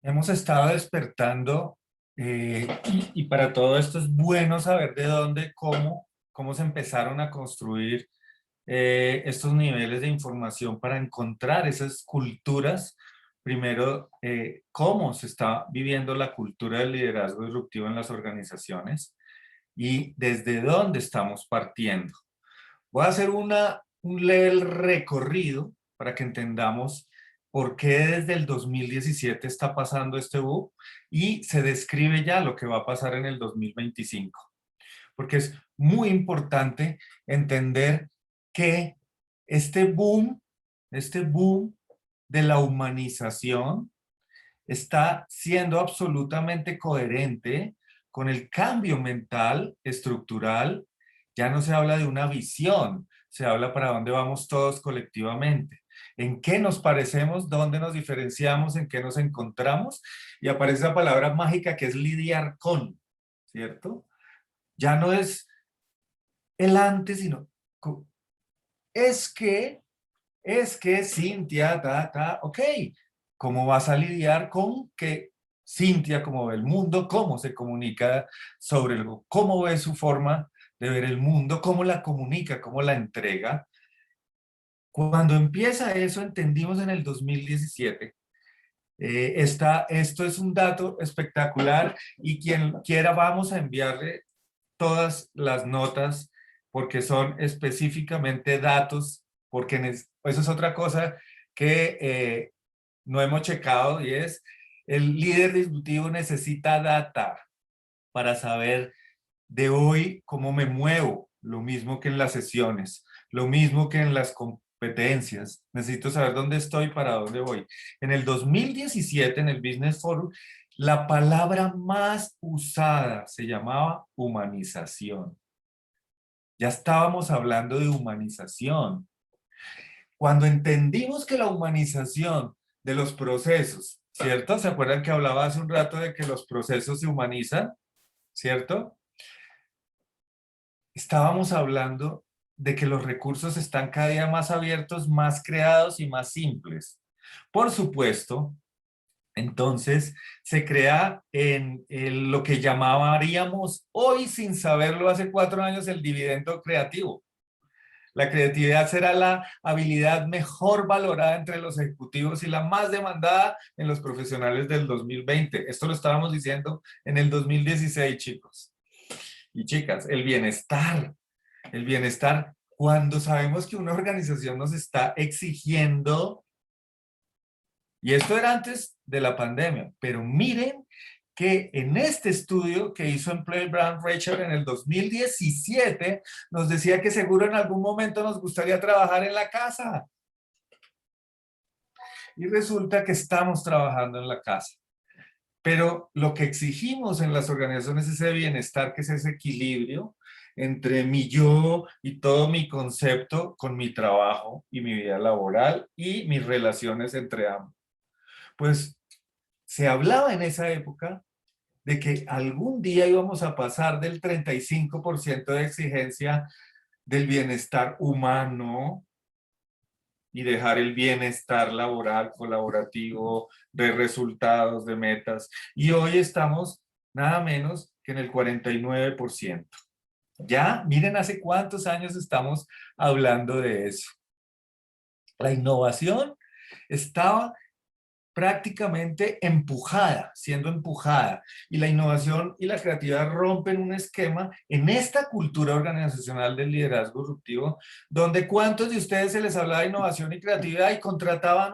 Hemos estado despertando y para todo esto es bueno saber de dónde, cómo se empezaron a construir estos niveles de información para encontrar esas culturas, primero cómo se está viviendo la cultura del liderazgo disruptivo en las organizaciones y desde dónde estamos partiendo. Voy a hacer un leve recorrido para que entendamos por qué desde el 2017 está pasando este boom y se describe ya lo que va a pasar en el 2025. Porque es muy importante entender que este boom de la humanización está siendo absolutamente coherente con el cambio mental, estructural. Ya no se habla de una visión, se habla para dónde vamos todos colectivamente. En qué nos parecemos, dónde nos diferenciamos, en qué nos encontramos. Y aparece la palabra mágica que es lidiar con, ¿cierto? Ya no es el antes, sino es que Cintia, ok, ¿cómo vas a lidiar con que Cintia, cómo ve el mundo, cómo se comunica sobre algo, cómo ve su forma de ver el mundo, cómo la comunica, cómo la entrega? Cuando empieza eso, entendimos en el 2017, esto es un dato espectacular y quien quiera vamos a enviarle todas las notas porque son específicamente datos, porque eso es otra cosa que no hemos checado y es el líder disruptivo necesita data para saber de hoy cómo me muevo, lo mismo que en las sesiones, lo mismo que en las competencias. Necesito saber dónde estoy, para dónde voy. En el 2017, en el Business Forum, la palabra más usada se llamaba humanización. Ya estábamos hablando de humanización. Cuando entendimos que la humanización de los procesos, ¿cierto? ¿Se acuerdan que hablaba hace un rato de que los procesos se humanizan? ¿Cierto? Estábamos hablando de que los recursos están cada día más abiertos, más creados y más simples. Por supuesto, entonces se crea en lo que llamaríamos hoy, sin saberlo hace 4 años, el dividendo creativo. La creatividad será la habilidad mejor valorada entre los ejecutivos y la más demandada en los profesionales del 2020. Esto lo estábamos diciendo en el 2016, chicos y chicas. El bienestar, cuando sabemos que una organización nos está exigiendo, y esto era antes de la pandemia, pero miren que en este estudio que hizo Employer Brand Rachel en el 2017, nos decía que seguro en algún momento nos gustaría trabajar en la casa. Y resulta que estamos trabajando en la casa. Pero lo que exigimos en las organizaciones es ese bienestar, que es ese equilibrio entre mi yo y todo mi concepto con mi trabajo y mi vida laboral y mis relaciones entre ambos. Pues se hablaba en esa época de que algún día íbamos a pasar del 35% de exigencia del bienestar humano y dejar el bienestar laboral, colaborativo, de resultados, de metas. Y hoy estamos nada menos que en el 49%. Ya, miren hace cuántos años estamos hablando de eso. La innovación estaba prácticamente siendo empujada, y la innovación y la creatividad rompen un esquema en esta cultura organizacional del liderazgo disruptivo, donde cuántos de ustedes se les hablaba de innovación y creatividad y contrataban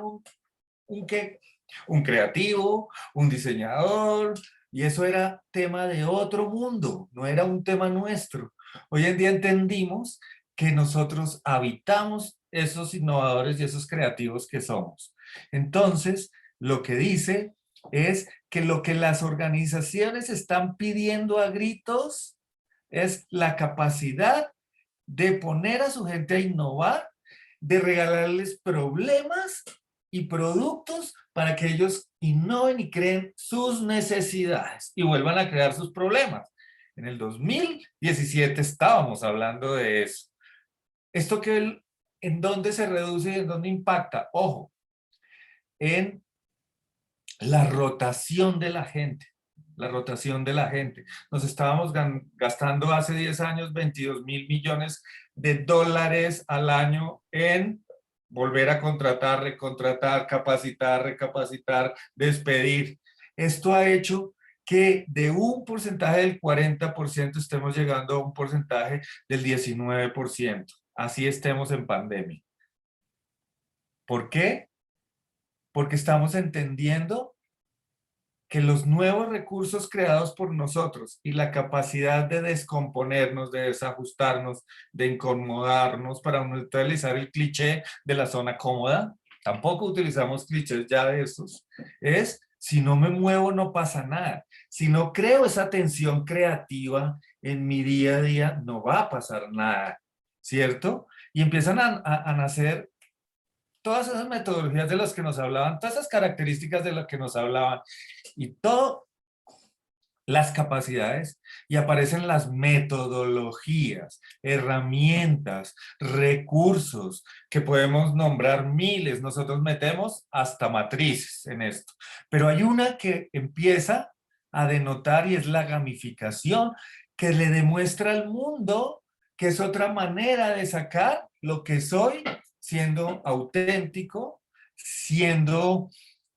un creativo, un diseñador, y eso era tema de otro mundo, no era un tema nuestro. Hoy en día entendimos que nosotros habitamos esos innovadores y esos creativos que somos. Entonces, lo que dice es que lo que las organizaciones están pidiendo a gritos es la capacidad de poner a su gente a innovar, de regalarles problemas y productos para que ellos innoven y creen sus necesidades y vuelvan a crear sus problemas. En el 2017 estábamos hablando de eso. ¿Esto en dónde se reduce y en dónde impacta? Ojo, en la rotación de la gente. La rotación de la gente. Nos estábamos gastando hace 10 años 22.000 millones de dólares al año en volver a contratar, recontratar, capacitar, recapacitar, despedir. Esto ha hecho que de un porcentaje del 40% estemos llegando a un porcentaje del 19%. Así estemos en pandemia. ¿Por qué? Porque estamos entendiendo que los nuevos recursos creados por nosotros y la capacidad de descomponernos, de desajustarnos, de incomodarnos, para no utilizar el cliché de la zona cómoda, tampoco utilizamos clichés ya de esos, es si no me muevo no pasa nada. Si no creo esa tensión creativa en mi día a día, no va a pasar nada, ¿cierto? Y empiezan a nacer todas esas metodologías de las que nos hablaban, todas esas características de las que nos hablaban y todas las capacidades, y aparecen las metodologías, herramientas, recursos que podemos nombrar miles. Nosotros metemos hasta matrices en esto, pero hay una que empieza a denotar y es la gamificación, que le demuestra al mundo que es otra manera de sacar lo que soy, siendo auténtico, siendo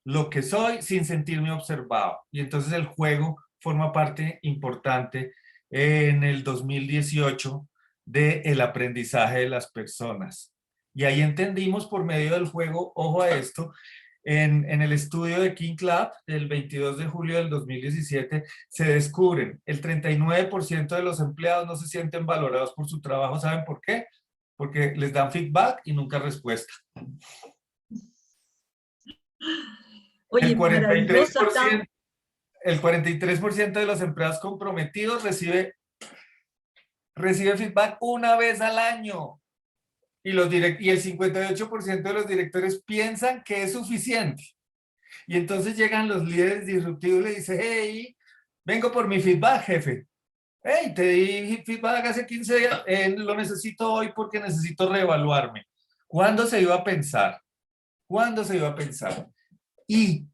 lo que soy sin sentirme observado. Y entonces el juego forma parte importante en el 2018 del aprendizaje de las personas. Y ahí entendimos por medio del juego, ojo a esto, en el estudio de King Club del 22 de julio del 2017 se descubren el 39% de los empleados no se sienten valorados por su trabajo. ¿Saben por qué? Porque les dan feedback y nunca respuesta. Oye, maravilloso. El 43% de los empleados comprometidos recibe feedback una vez al año. Y el 58% de los directores piensan que es suficiente. Y entonces llegan los líderes disruptivos y le dicen, hey, vengo por mi feedback, jefe. Hey, te di feedback hace 15 días, lo necesito hoy porque necesito reevaluarme. ¿Cuándo se iba a pensar? ¿Cuándo se iba a pensar? Y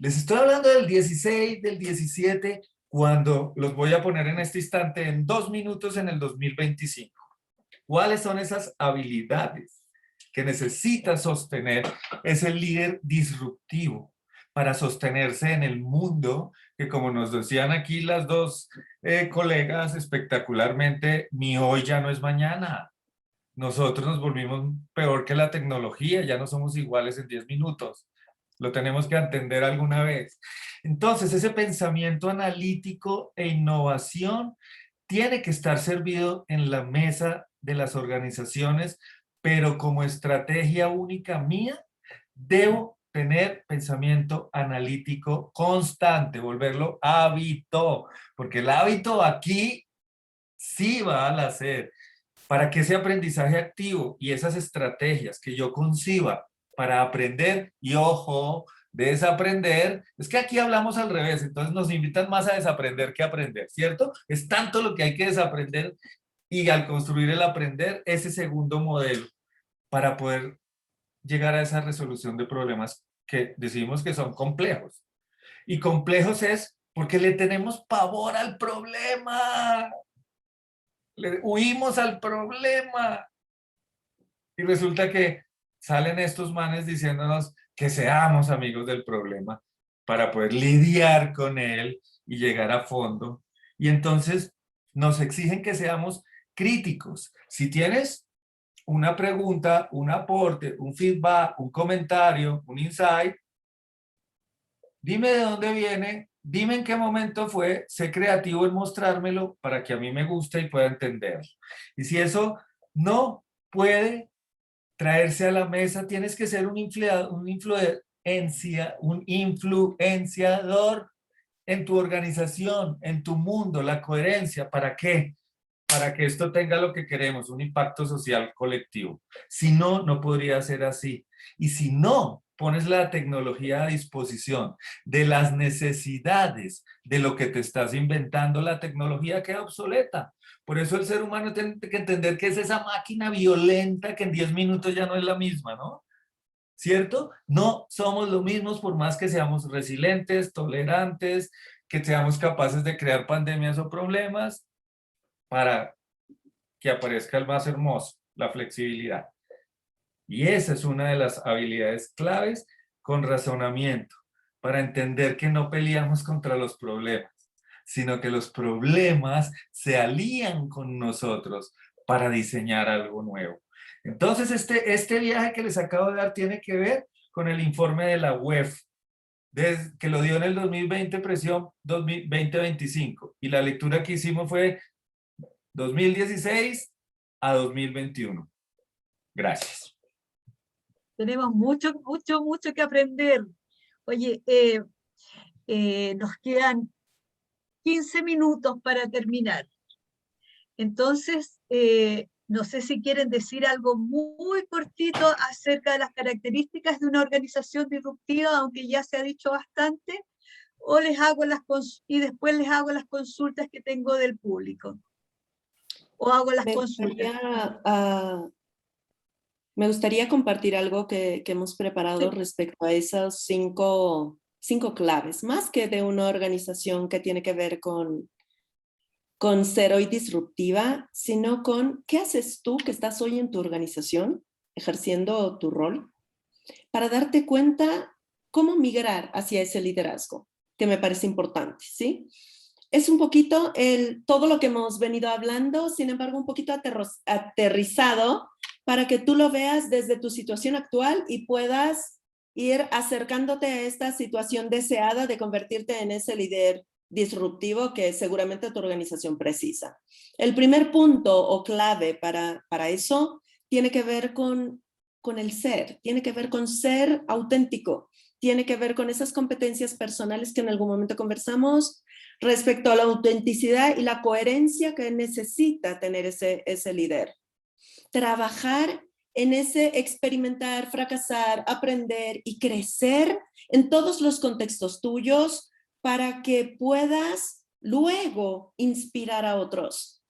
les estoy hablando del 16, del 17, cuando los voy a poner en este instante en 2 minutos en el 2025. ¿Cuáles son esas habilidades que necesita sostener ese líder disruptivo para sostenerse en el mundo que, como nos decían aquí las dos colegas espectacularmente, mi hoy ya no es mañana? Nosotros nos volvimos peor que la tecnología, ya no somos iguales en 10 minutos. Lo tenemos que entender alguna vez. Entonces, ese pensamiento analítico e innovación tiene que estar servido en la mesa de las organizaciones, pero como estrategia única mía, debo tener pensamiento analítico constante, volverlo hábito, porque el hábito aquí sí va al hacer. Para que ese aprendizaje activo y esas estrategias que yo conciba para aprender, y ojo, desaprender, es que aquí hablamos al revés, entonces nos invitan más a desaprender que a aprender, ¿cierto? Es tanto lo que hay que desaprender, y al construir el aprender, ese segundo modelo para poder llegar a esa resolución de problemas que decimos que son complejos. Y complejos es porque le tenemos pavor al problema. Le huimos al problema. Y resulta que salen estos manes diciéndonos que seamos amigos del problema para poder lidiar con él y llegar a fondo. Y entonces nos exigen que seamos críticos. Si tienes una pregunta, un aporte, un feedback, un comentario, un insight, dime de dónde viene, dime en qué momento fue, sé creativo en mostrármelo para que a mí me guste y pueda entenderlo. Y si eso no puede traerse a la mesa, tienes que ser un influenciador en tu organización, en tu mundo, la coherencia. ¿Para qué? Para que esto tenga lo que queremos, un impacto social colectivo. Si no, no podría ser así. Y si no pones la tecnología a disposición de las necesidades de lo que te estás inventando, la tecnología queda obsoleta. Por eso el ser humano tiene que entender que es esa máquina violenta que en 10 minutos ya no es la misma, ¿no? ¿Cierto? No somos los mismos por más que seamos resilientes, tolerantes, que seamos capaces de crear pandemias o problemas para que aparezca el más hermoso, la flexibilidad. Y esa es una de las habilidades claves con razonamiento, para entender que no peleamos contra los problemas, sino que los problemas se alían con nosotros para diseñar algo nuevo. Entonces, este viaje que les acabo de dar tiene que ver con el informe de la UEF, que lo dio en el 2020, presión 2025. Y la lectura que hicimos fue 2016 a 2021. Gracias. Tenemos mucho que aprender. Oye, nos quedan 15 minutos para terminar. Entonces, no sé si quieren decir algo muy cortito acerca de las características de una organización disruptiva, aunque ya se ha dicho bastante, o les hago y después les hago las consultas que tengo del público. O hago las consultas. Me gustaría compartir algo que hemos preparado respecto a esas cinco claves, más que de una organización que tiene que ver con ser hoy disruptiva, sino con qué haces tú que estás hoy en tu organización, ejerciendo tu rol, para darte cuenta cómo migrar hacia ese liderazgo, que me parece importante, ¿sí? Es un poquito todo lo que hemos venido hablando, sin embargo, un poquito aterrizado para que tú lo veas desde tu situación actual y puedas ir acercándote a esta situación deseada de convertirte en ese líder disruptivo que seguramente tu organización precisa. El primer punto o clave para eso tiene que ver con el ser, tiene que ver con ser auténtico, tiene que ver con esas competencias personales que en algún momento conversamos respecto a la autenticidad y la coherencia que necesita tener ese líder. Trabajar en ese experimentar, fracasar, aprender y crecer en todos los contextos tuyos para que puedas luego inspirar a otros.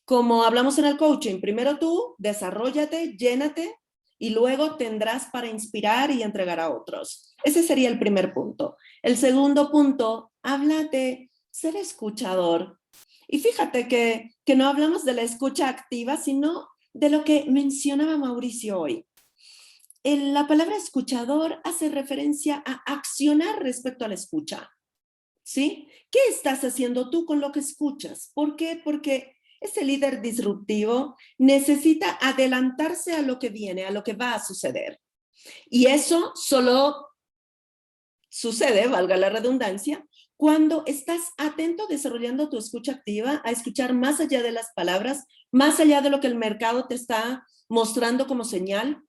Como hablamos en el coaching, primero tú, desarróllate, llénate y luego tendrás para inspirar y entregar a otros. Ese sería el primer punto. El segundo punto habla de ser escuchador. Y fíjate que no hablamos de la escucha activa, sino de lo que mencionaba Mauricio hoy. La palabra escuchador hace referencia a accionar respecto a la escucha, ¿sí? ¿Qué estás haciendo tú con lo que escuchas? ¿Por qué? Porque ese líder disruptivo necesita adelantarse a lo que viene, a lo que va a suceder. Y eso solo sucede, valga la redundancia, cuando estás atento desarrollando tu escucha activa, a escuchar más allá de las palabras, más allá de lo que el mercado te está mostrando como señal,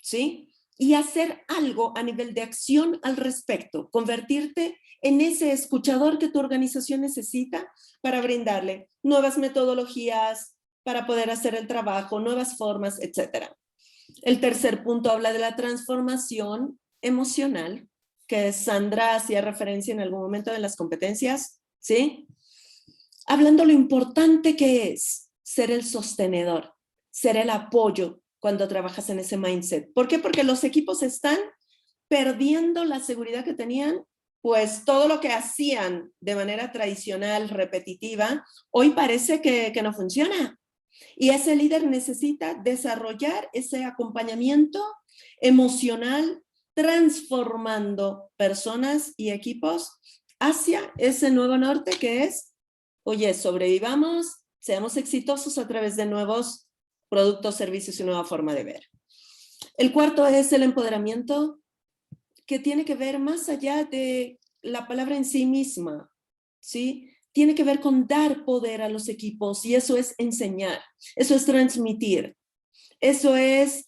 ¿sí? Y hacer algo a nivel de acción al respecto, convertirte en ese escuchador que tu organización necesita para brindarle nuevas metodologías, para poder hacer el trabajo, nuevas formas, etc. El tercer punto habla de la transformación emocional, que Sandra hacía referencia en algún momento de las competencias, ¿sí? Hablando lo importante que es ser el sostenedor, ser el apoyo cuando trabajas en ese mindset. ¿Por qué? Porque los equipos están perdiendo la seguridad que tenían, pues todo lo que hacían de manera tradicional, repetitiva, hoy parece que no funciona. Y ese líder necesita desarrollar ese acompañamiento emocional, transformando personas y equipos hacia ese nuevo norte que es, oye, sobrevivamos, seamos exitosos a través de nuevos productos, servicios y nueva forma de ver. El cuarto es el empoderamiento, que tiene que ver más allá de la palabra en sí misma, ¿sí? Tiene que ver con dar poder a los equipos y eso es enseñar, eso es transmitir, eso es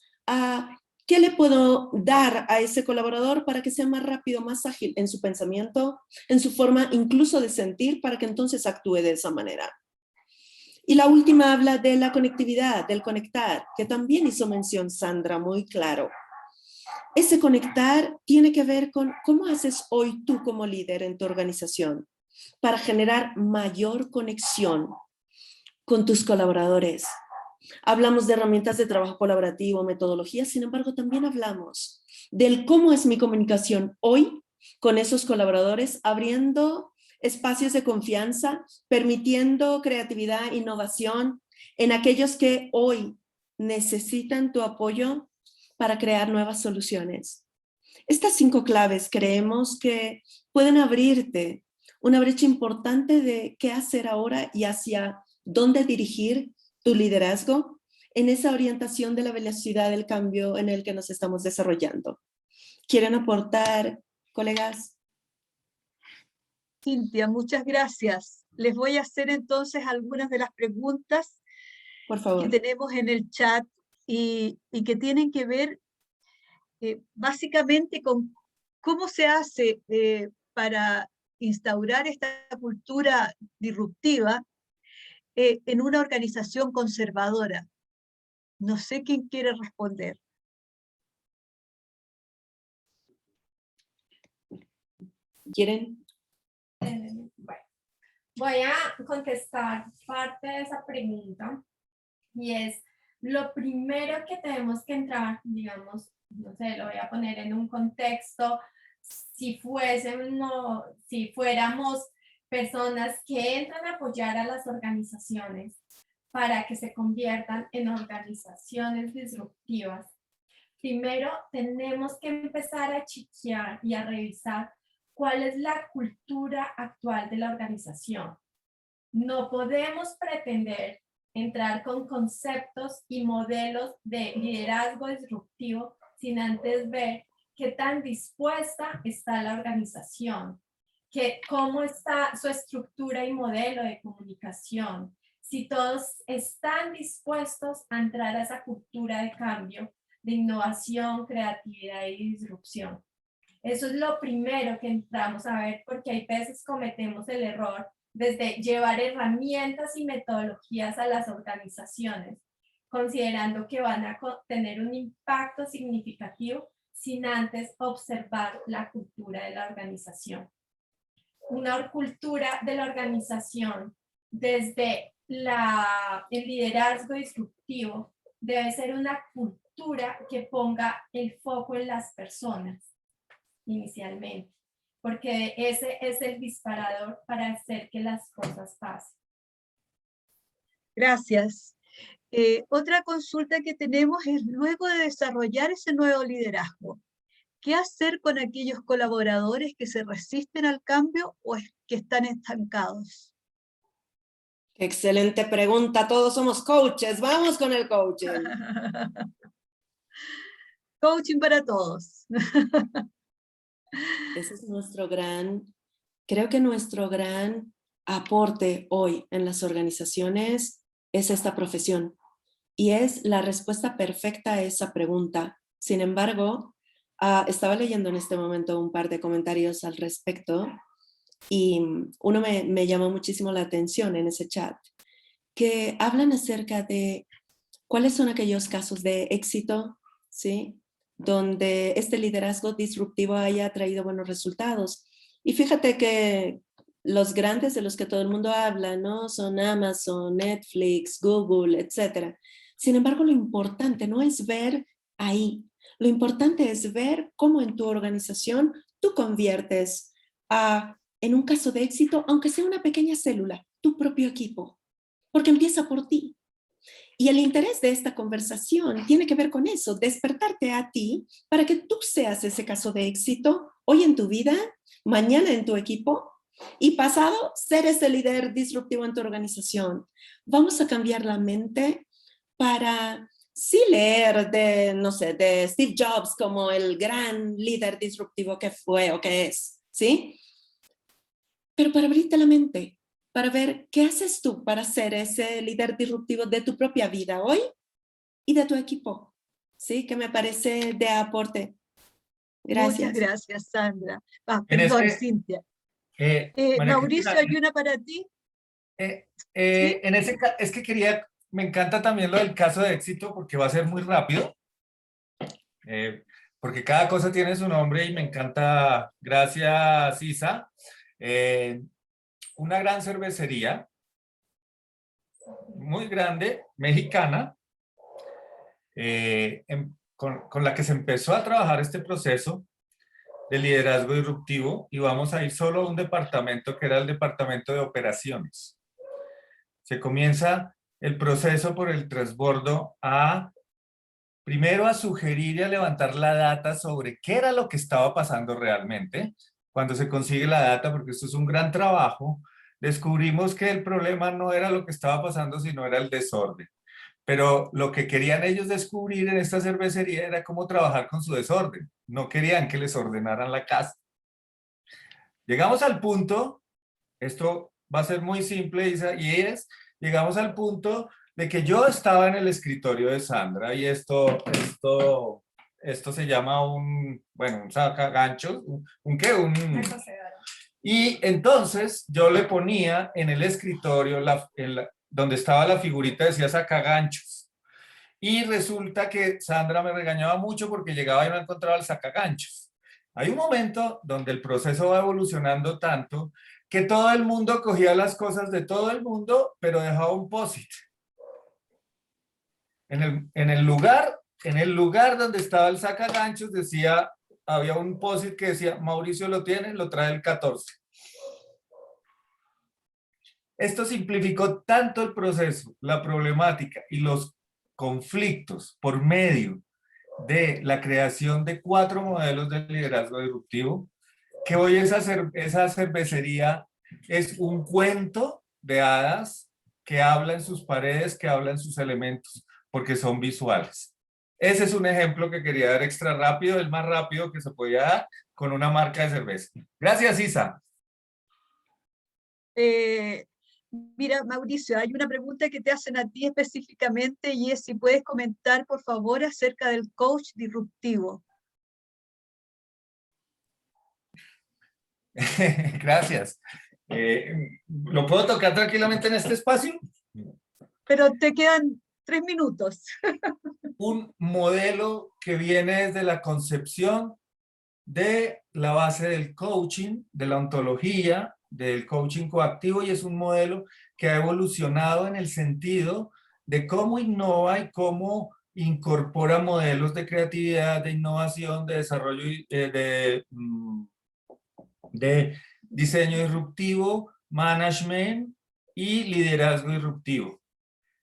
¿qué le puedo dar a ese colaborador para que sea más rápido, más ágil en su pensamiento, en su forma incluso de sentir, para que entonces actúe de esa manera? Y la última habla de la conectividad, del conectar, que también hizo mención Sandra muy claro. Ese conectar tiene que ver con cómo haces hoy tú como líder en tu organización para generar mayor conexión con tus colaboradores. Hablamos de herramientas de trabajo colaborativo, metodologías, sin embargo, también hablamos del cómo es mi comunicación hoy con esos colaboradores, abriendo espacios de confianza, permitiendo creatividad, innovación en aquellos que hoy necesitan tu apoyo para crear nuevas soluciones. Estas 5 claves creemos que pueden abrirte una brecha importante de qué hacer ahora y hacia dónde dirigir tu liderazgo en esa orientación de la velocidad del cambio en el que nos estamos desarrollando. ¿Quieren aportar, colegas? Cintia, muchas gracias. Les voy a hacer entonces algunas de las preguntas Por favor. que tenemos en el chat y que tienen que ver básicamente con cómo se hace para instaurar esta cultura disruptiva en una organización conservadora. No sé quién quiere responder. ¿Quieren? Bueno, voy a contestar parte de esa pregunta y es lo primero que tenemos que entrar, digamos, no sé, lo voy a poner en un contexto, si fuéramos personas que entran a apoyar a las organizaciones para que se conviertan en organizaciones disruptivas. Primero tenemos que empezar a chequear y a revisar cuál es la cultura actual de la organización. No podemos pretender entrar con conceptos y modelos de liderazgo disruptivo sin antes ver qué tan dispuesta está la organización, cómo está su estructura y modelo de comunicación, si todos están dispuestos a entrar a esa cultura de cambio, de innovación, creatividad y disrupción. Eso es lo primero que entramos a ver, porque hay veces cometemos el error desde llevar herramientas y metodologías a las organizaciones, considerando que van a tener un impacto significativo sin antes observar la cultura de la organización. Una cultura de la organización desde el liderazgo disruptivo debe ser una cultura que ponga el foco en las personas inicialmente, porque ese es el disparador para hacer que las cosas pasen. Gracias. Otra consulta que tenemos es, luego de desarrollar ese nuevo liderazgo, ¿qué hacer con aquellos colaboradores que se resisten al cambio o que están estancados? Excelente pregunta. Todos somos coaches. Vamos con el coaching. Coaching para todos. Ese es creo que nuestro gran aporte hoy en las organizaciones es esta profesión. Y es la respuesta perfecta a esa pregunta. Sin embargo, estaba leyendo en este momento un par de comentarios al respecto y uno me llamó muchísimo la atención en ese chat, que hablan acerca de cuáles son aquellos casos de éxito, ¿sí?, donde este liderazgo disruptivo haya traído buenos resultados. Y fíjate que los grandes de los que todo el mundo habla, ¿no?, son Amazon, Netflix, Google, etc. Sin embargo, lo importante no es ver ahí. Lo importante es ver cómo en tu organización tú conviertes en un caso de éxito, aunque sea una pequeña célula, tu propio equipo, porque empieza por ti. Y el interés de esta conversación tiene que ver con eso, despertarte a ti para que tú seas ese caso de éxito hoy en tu vida, mañana en tu equipo y pasado ser ese líder disruptivo en tu organización. Vamos a cambiar la mente para sí leer de Steve Jobs como el gran líder disruptivo que fue o que es, ¿sí? Pero para abrirte la mente, para ver qué haces tú para ser ese líder disruptivo de tu propia vida hoy y de tu equipo, ¿sí? Que me parece de aporte. Gracias. Muchas gracias, Sandra. Cintia. Mauricio, Cristina, ¿hay una para ti? ¿Sí? Es que me encanta también lo del caso de éxito porque va a ser muy rápido, porque cada cosa tiene su nombre y me encanta. Gracias, Isa. Una gran cervecería, muy grande, mexicana, con la que se empezó a trabajar este proceso de liderazgo disruptivo, y vamos a ir solo a un departamento que era el departamento de operaciones. Se comienza el proceso por el transbordo a primero a sugerir y a levantar la data sobre qué era lo que estaba pasando realmente. Cuando se consigue la data, porque esto es un gran trabajo, descubrimos que el problema no era lo que estaba pasando, sino era el desorden. Pero lo que querían ellos descubrir en esta cervecería era cómo trabajar con su desorden. No querían que les ordenaran la casa. Llegamos al punto, esto va a ser muy simple, Isa, llegamos al punto de que yo estaba en el escritorio de Sandra y esto se llama un sacaganchos, ¿un qué? Una cocedora. Y entonces yo le ponía en el escritorio, donde estaba la figurita, decía sacaganchos. Y resulta que Sandra me regañaba mucho porque llegaba y no encontraba el sacaganchos. Hay un momento donde el proceso va evolucionando tanto que todo el mundo cogía las cosas de todo el mundo, pero dejaba un post-it. En el lugar donde estaba el sacaganchos había un post-it que decía, Mauricio lo tiene, lo trae el 14. Esto simplificó tanto el proceso, la problemática y los conflictos por medio de la creación de 4 modelos de liderazgo disruptivo, que hoy esa cervecería es un cuento de hadas que habla en sus paredes, que habla en sus elementos, porque son visuales. Ese es un ejemplo que quería dar extra rápido, el más rápido que se podía dar con una marca de cerveza. Gracias, Isa. Mira, Mauricio, hay una pregunta que te hacen a ti específicamente y es si puedes comentar, por favor, acerca del coach disruptivo. Gracias. ¿Lo puedo tocar tranquilamente en este espacio? Pero te quedan 3 minutos. Un modelo que viene desde la concepción de la base del coaching, de la ontología, del coaching coactivo, y es un modelo que ha evolucionado en el sentido de cómo innova y cómo incorpora modelos de creatividad, de innovación, de desarrollo, de diseño disruptivo, management y liderazgo disruptivo.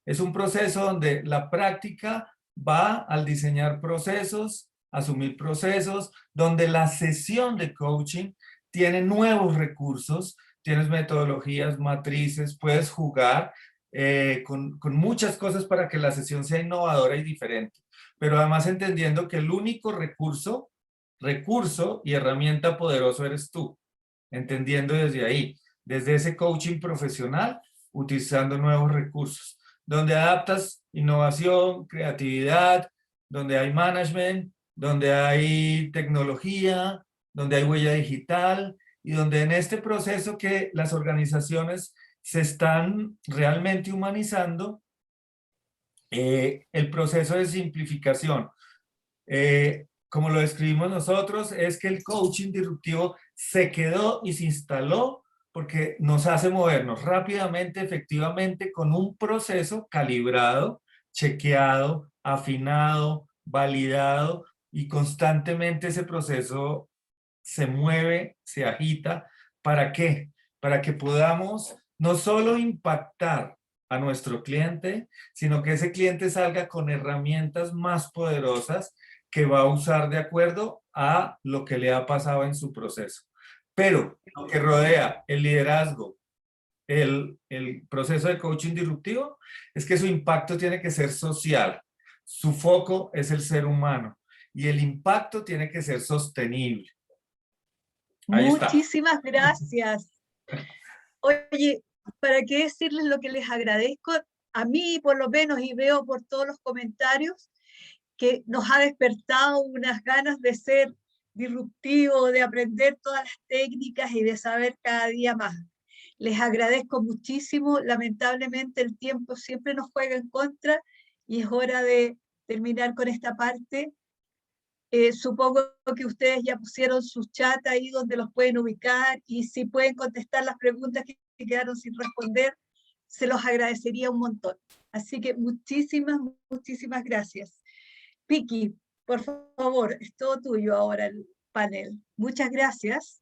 Es un proceso donde la práctica va al diseñar procesos, asumir procesos, donde la sesión de coaching tiene nuevos recursos, tienes metodologías, matrices, puedes jugar con muchas cosas para que la sesión sea innovadora y diferente. Pero además entendiendo que el único recurso y herramienta poderoso eres tú. Entendiendo desde ahí, desde ese coaching profesional, utilizando nuevos recursos, donde adaptas innovación, creatividad, donde hay management, donde hay tecnología, donde hay huella digital, y donde en este proceso que las organizaciones se están realmente humanizando, el proceso de simplificación, como lo describimos nosotros, es que el coaching disruptivo se quedó y se instaló porque nos hace movernos rápidamente, efectivamente, con un proceso calibrado, chequeado, afinado, validado, y constantemente ese proceso se mueve, se agita. ¿Para qué? Para que podamos no solo impactar a nuestro cliente, sino que ese cliente salga con herramientas más poderosas que va a usar de acuerdo a lo que le ha pasado en su proceso. Pero lo que rodea el liderazgo, el proceso de coaching disruptivo, es que su impacto tiene que ser social. Su foco es el ser humano y el impacto tiene que ser sostenible. Ahí Muchísimas está. gracias. Oye, ¿para qué decirles lo que les agradezco? A mí, por lo menos, y veo por todos los comentarios, que nos ha despertado unas ganas de ser disruptivo, de aprender todas las técnicas y de saber cada día más. Les agradezco muchísimo. Lamentablemente el tiempo siempre nos juega en contra y es hora de terminar con esta parte. Supongo que ustedes ya pusieron sus chats ahí donde los pueden ubicar, y si pueden contestar las preguntas que quedaron sin responder, se los agradecería un montón. Así que muchísimas gracias. Vicky, por favor, es todo tuyo ahora el panel. Muchas gracias.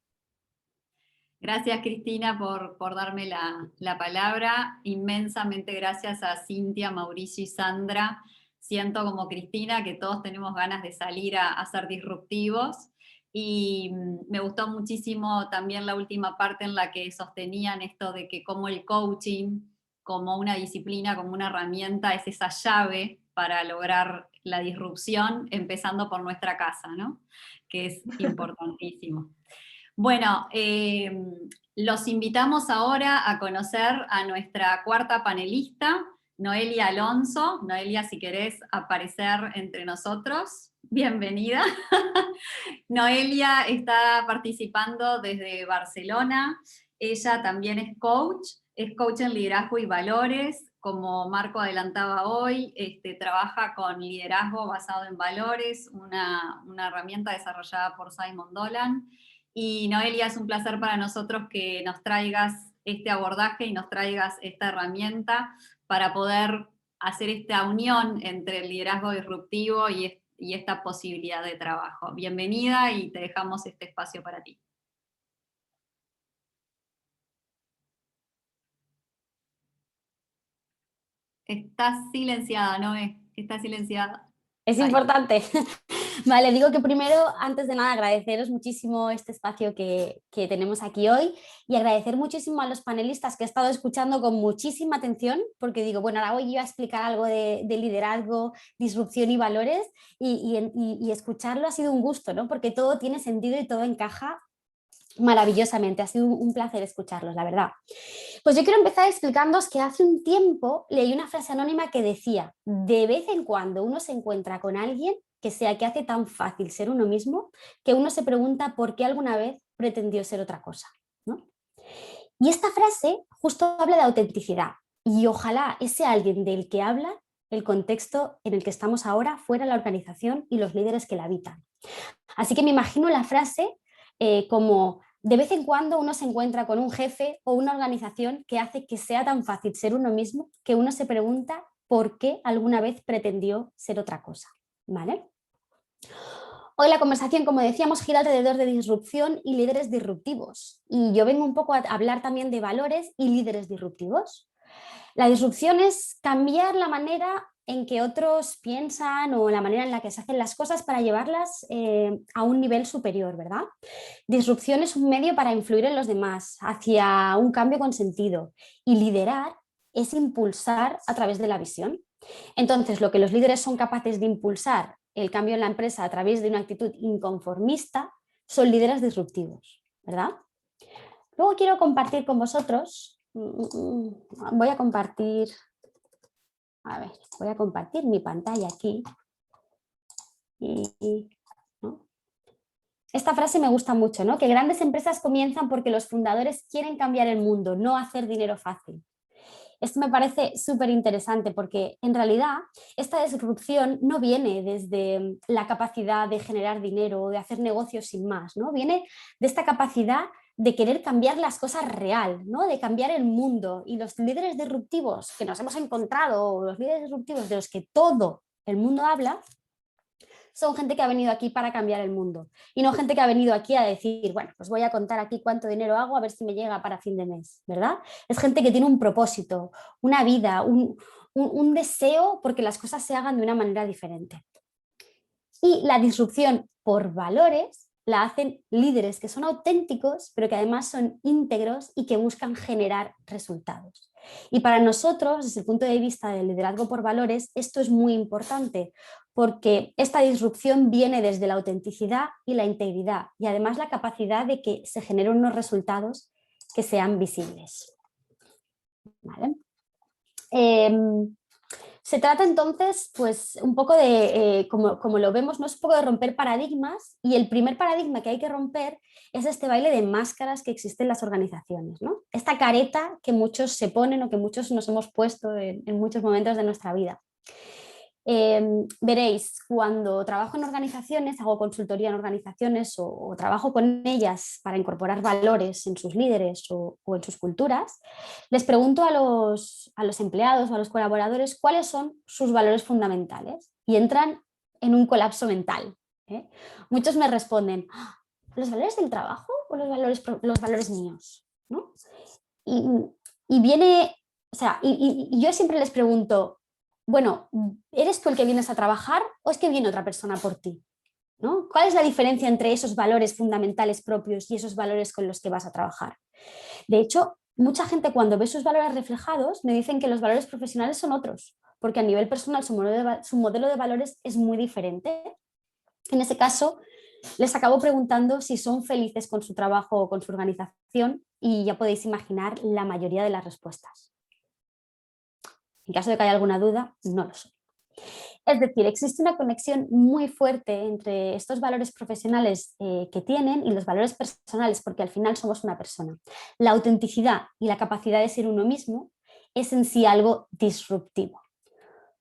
Gracias, Cristina, por darme la palabra. Inmensamente gracias a Cintia, Mauricio y Sandra siento como Cristina que todos tenemos ganas de salir a ser disruptivos. Y me gustó muchísimo también la última parte en la que sostenían esto de que como el coaching, como una disciplina, como una herramienta, es esa llave para lograr la disrupción, empezando por nuestra casa, ¿no? Que es importantísimo. Bueno, los invitamos ahora a conocer a nuestra cuarta panelista, Noelia Alonso. Noelia, si querés aparecer entre nosotros, bienvenida. Noelia está participando desde Barcelona. Ella también es coach en liderazgo y valores. Como Marco adelantaba hoy, trabaja con liderazgo basado en valores, una herramienta desarrollada por Simon Dolan. Y Noelia, es un placer para nosotros que nos traigas este abordaje y nos traigas esta herramienta para poder hacer esta unión entre el liderazgo disruptivo y esta posibilidad de trabajo. Bienvenida y te dejamos este espacio para ti. Estás silenciada, Noé, estás silenciada. Es Ahí. importante. Vale, digo que primero, antes de nada, agradeceros muchísimo este espacio que tenemos aquí hoy y agradecer muchísimo a los panelistas que he estado escuchando con muchísima atención, porque digo, bueno, ahora voy yo a explicar algo de liderazgo, disrupción y valores, y escucharlo ha sido un gusto, ¿no? Porque todo tiene sentido y todo encaja maravillosamente. Ha sido un placer escucharlos, la verdad. Pues yo quiero empezar explicándoos que hace un tiempo leí una frase anónima que decía: de vez en cuando uno se encuentra con alguien que hace tan fácil ser uno mismo que uno se pregunta por qué alguna vez pretendió ser otra cosa, ¿no? Y esta frase justo habla de autenticidad, y ojalá ese alguien del que habla el contexto en el que estamos ahora fuera la organización y los líderes que la habitan. Así que me imagino la frase como: de vez en cuando uno se encuentra con un jefe o una organización que hace que sea tan fácil ser uno mismo que uno se pregunta por qué alguna vez pretendió ser otra cosa, ¿vale? Hoy la conversación, como decíamos, gira alrededor de disrupción y líderes disruptivos. Y yo vengo un poco a hablar también de valores y líderes disruptivos. La disrupción es cambiar la manera en que otros piensan o la manera en la que se hacen las cosas para llevarlas a un nivel superior, ¿verdad? Disrupción es un medio para influir en los demás hacia un cambio con sentido, y liderar es impulsar a través de la visión. Entonces, lo que los líderes son capaces de impulsar el cambio en la empresa a través de una actitud inconformista son líderes disruptivos, ¿verdad? Luego quiero compartir con vosotros, voy a compartir mi pantalla aquí. ¿No? Esta frase me gusta mucho, ¿no? Que grandes empresas comienzan porque los fundadores quieren cambiar el mundo, no hacer dinero fácil. Esto me parece súper interesante porque en realidad esta disrupción no viene desde la capacidad de generar dinero o de hacer negocios sin más, ¿no? Viene de esta capacidad de querer cambiar las cosas real, ¿no? De cambiar el mundo. Y los líderes disruptivos que nos hemos encontrado, los líderes disruptivos de los que todo el mundo habla, son gente que ha venido aquí para cambiar el mundo y no gente que ha venido aquí a decir, bueno, pues voy a contar aquí cuánto dinero hago a ver si me llega para fin de mes, ¿verdad? Es gente que tiene un propósito, una vida, un deseo porque las cosas se hagan de una manera diferente. Y la disrupción por valores la hacen líderes que son auténticos, pero que además son íntegros y que buscan generar resultados. Y para nosotros, desde el punto de vista del liderazgo por valores, esto es muy importante, porque esta disrupción viene desde la autenticidad y la integridad, y además la capacidad de que se generen unos resultados que sean visibles. ¿Vale? Se trata entonces, pues, un poco de, como lo vemos, ¿no? Es un poco de romper paradigmas, y el primer paradigma que hay que romper es este baile de máscaras que existe en las organizaciones, ¿no? Esta careta que muchos se ponen o que muchos nos hemos puesto en muchos momentos de nuestra vida. Veréis, cuando trabajo en organizaciones, hago consultoría en organizaciones o trabajo con ellas para incorporar valores en sus líderes o en sus culturas, les pregunto a los empleados o a los colaboradores cuáles son sus valores fundamentales, y entran en un colapso mental, ¿eh? Muchos me responden, ¿los valores del trabajo o los valores míos? ¿No? Y viene, o sea, y yo siempre les pregunto, bueno, ¿eres tú el que vienes a trabajar o es que viene otra persona por ti? ¿No? ¿Cuál es la diferencia entre esos valores fundamentales propios y esos valores con los que vas a trabajar? De hecho, mucha gente cuando ve sus valores reflejados me dicen que los valores profesionales son otros, porque a nivel personal su modelo de valores es muy diferente. En ese caso, les acabo preguntando si son felices con su trabajo o con su organización y ya podéis imaginar la mayoría de las respuestas. En caso de que haya alguna duda, no lo son. Es decir, existe una conexión muy fuerte entre estos valores profesionales que tienen y los valores personales, porque al final somos una persona. La autenticidad y la capacidad de ser uno mismo es en sí algo disruptivo.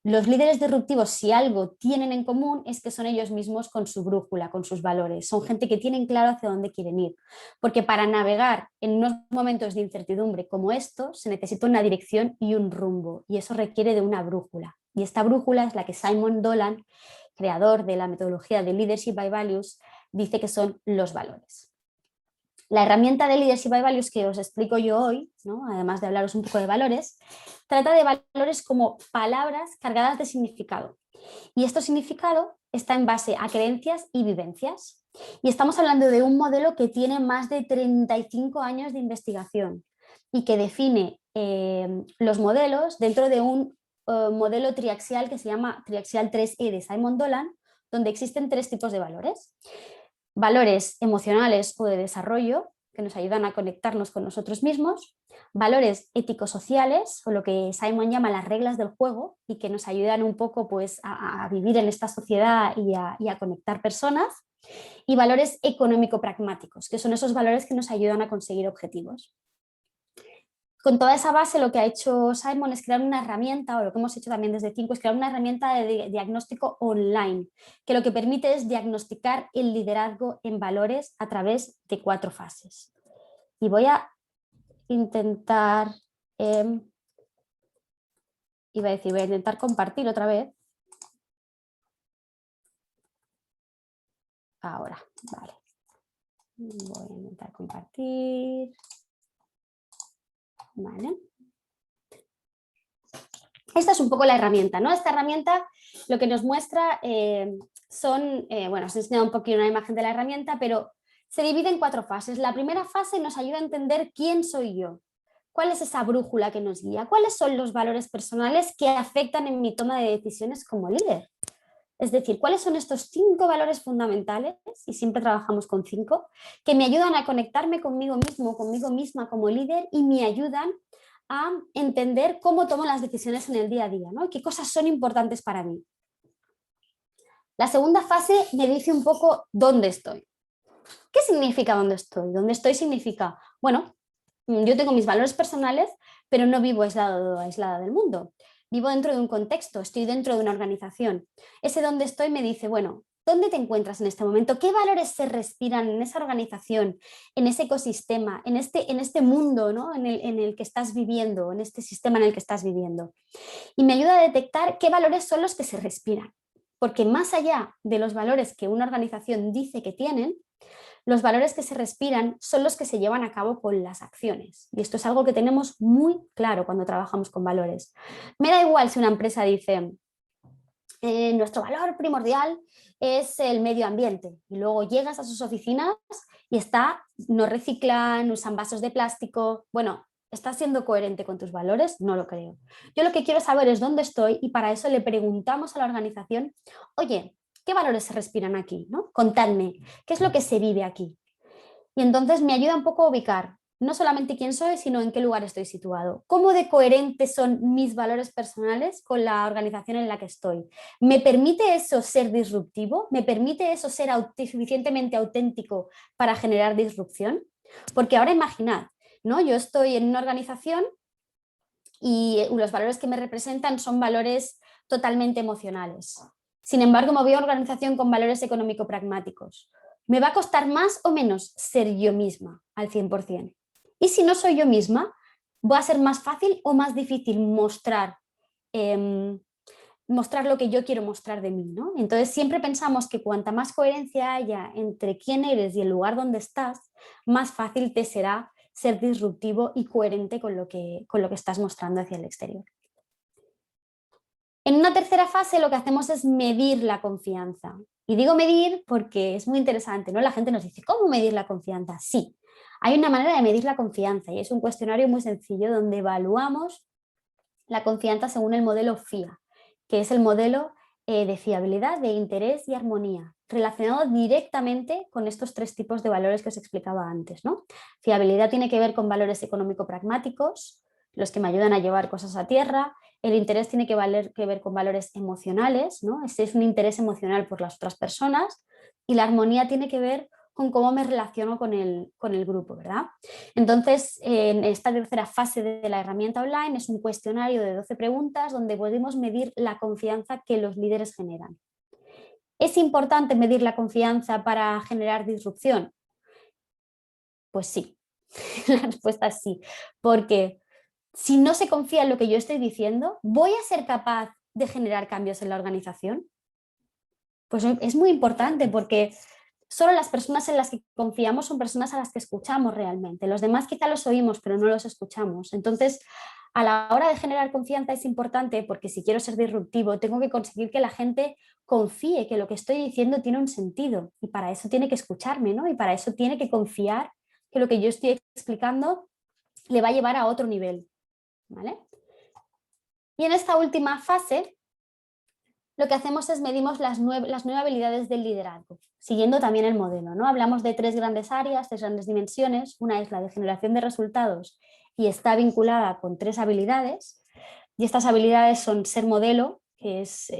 Los líderes disruptivos, si algo tienen en común, es que son ellos mismos con su brújula, con sus valores. Son gente que tienen claro hacia dónde quieren ir. Porque para navegar en unos momentos de incertidumbre como estos, se necesita una dirección y un rumbo. Y eso requiere de una brújula. Y esta brújula es la que Simon Dolan, creador de la metodología de Leadership by Values, dice que son los valores. La herramienta de Leadership by Values que os explico yo hoy, ¿no? Además de hablaros un poco de valores, trata de valores como palabras cargadas de significado. Y este significado está en base a creencias y vivencias. Y estamos hablando de un modelo que tiene más de 35 años de investigación y que define los modelos dentro de un modelo triaxial que se llama Triaxial 3E de Simon Dolan, donde existen 3 tipos de valores. Valores emocionales o de desarrollo que nos ayudan a conectarnos con nosotros mismos, valores ético-sociales o lo que Simon llama las reglas del juego y que nos ayudan un poco pues, a vivir en esta sociedad y a conectar personas, y valores económico-pragmáticos, que son esos valores que nos ayudan a conseguir objetivos. Con toda esa base lo que ha hecho Simon es crear una herramienta, o lo que hemos hecho también desde 5 es crear una herramienta de diagnóstico online, que lo que permite es diagnosticar el liderazgo en valores a través de 4 fases. Y voy a intentar, voy a intentar compartir otra vez. Ahora, vale. Voy a intentar compartir. Vale. Esta es un poco la herramienta, ¿no? Esta herramienta lo que nos muestra son, bueno, os he enseñado un poquito una imagen de la herramienta, pero se divide en 4 fases. La primera fase nos ayuda a entender quién soy yo, cuál es esa brújula que nos guía, cuáles son los valores personales que afectan en mi toma de decisiones como líder. Es decir, cuáles son estos 5 valores fundamentales, y siempre trabajamos con 5, que me ayudan a conectarme conmigo mismo, conmigo misma como líder y me ayudan a entender cómo tomo las decisiones en el día a día, ¿no? ¿Qué cosas son importantes para mí? La segunda fase me dice un poco dónde estoy. ¿Qué significa dónde estoy? Dónde estoy significa, bueno, yo tengo mis valores personales, pero no vivo aislada del mundo. Vivo dentro de un contexto, estoy dentro de una organización. Ese dónde estoy me dice, bueno, ¿dónde te encuentras en este momento? ¿Qué valores se respiran en esa organización, en ese ecosistema, en este mundo, ¿no? en el que estás viviendo, en este sistema en el que estás viviendo? Y me ayuda a detectar qué valores son los que se respiran. Porque más allá de los valores que una organización dice que tienen, los valores que se respiran son los que se llevan a cabo con las acciones. Y esto es algo que tenemos muy claro cuando trabajamos con valores. Me da igual si una empresa dice, nuestro valor primordial es el medio ambiente. Y luego llegas a sus oficinas y no reciclan, usan vasos de plástico. Bueno, ¿estás siendo coherente con tus valores? No lo creo. Yo lo que quiero saber es dónde estoy y para eso le preguntamos a la organización, oye, ¿qué valores se respiran aquí? ¿No? Contadme, ¿qué es lo que se vive aquí? Y entonces me ayuda un poco a ubicar no solamente quién soy, sino en qué lugar estoy situado. ¿Cómo de coherentes son mis valores personales con la organización en la que estoy? ¿Me permite eso ser disruptivo? ¿Me permite eso ser suficientemente auténtico para generar disrupción? Porque ahora imaginad, ¿no? Yo estoy en una organización y los valores que me representan son valores totalmente emocionales. Sin embargo, me voy a una organización con valores económico-pragmáticos. ¿Me va a costar más o menos ser yo misma al 100%? Y si no soy yo misma, ¿va a ser más fácil o más difícil mostrar lo que yo quiero mostrar de mí, ¿no? Entonces siempre pensamos que cuanta más coherencia haya entre quién eres y el lugar donde estás, más fácil te será ser disruptivo y coherente con lo que estás mostrando hacia el exterior. En una tercera fase lo que hacemos es medir la confianza. Y digo medir porque es muy interesante, ¿no? La gente nos dice, ¿cómo medir la confianza? Sí, hay una manera de medir la confianza y es un cuestionario muy sencillo donde evaluamos la confianza según el modelo FIA, que es el modelo de fiabilidad, de interés y armonía, relacionado directamente con estos 3 tipos de valores que os explicaba antes, ¿no? Fiabilidad tiene que ver con valores económico-pragmáticos, los que me ayudan a llevar cosas a tierra. El interés tiene que ver con valores emocionales, ¿no? Este es un interés emocional por las otras personas. Y la armonía tiene que ver con cómo me relaciono con el grupo, ¿verdad? Entonces, en esta tercera fase de la herramienta online es un cuestionario de 12 preguntas donde podemos medir la confianza que los líderes generan. ¿Es importante medir la confianza para generar disrupción? Pues sí, la respuesta es sí, porque si no se confía en lo que yo estoy diciendo, ¿voy a ser capaz de generar cambios en la organización? Pues es muy importante porque solo las personas en las que confiamos son personas a las que escuchamos realmente. Los demás quizá los oímos, pero no los escuchamos. Entonces, a la hora de generar confianza es importante porque si quiero ser disruptivo, tengo que conseguir que la gente confíe que lo que estoy diciendo tiene un sentido. Y para eso tiene que escucharme, ¿no? Y para eso tiene que confiar que lo que yo estoy explicando le va a llevar a otro nivel, ¿vale? Y en esta última fase, lo que hacemos es medimos las 9 habilidades del liderazgo, siguiendo también el modelo, ¿no? Hablamos de 3 grandes áreas, 3 grandes dimensiones. Una es la de generación de resultados y está vinculada con 3 habilidades. Y estas habilidades son ser modelo, que es,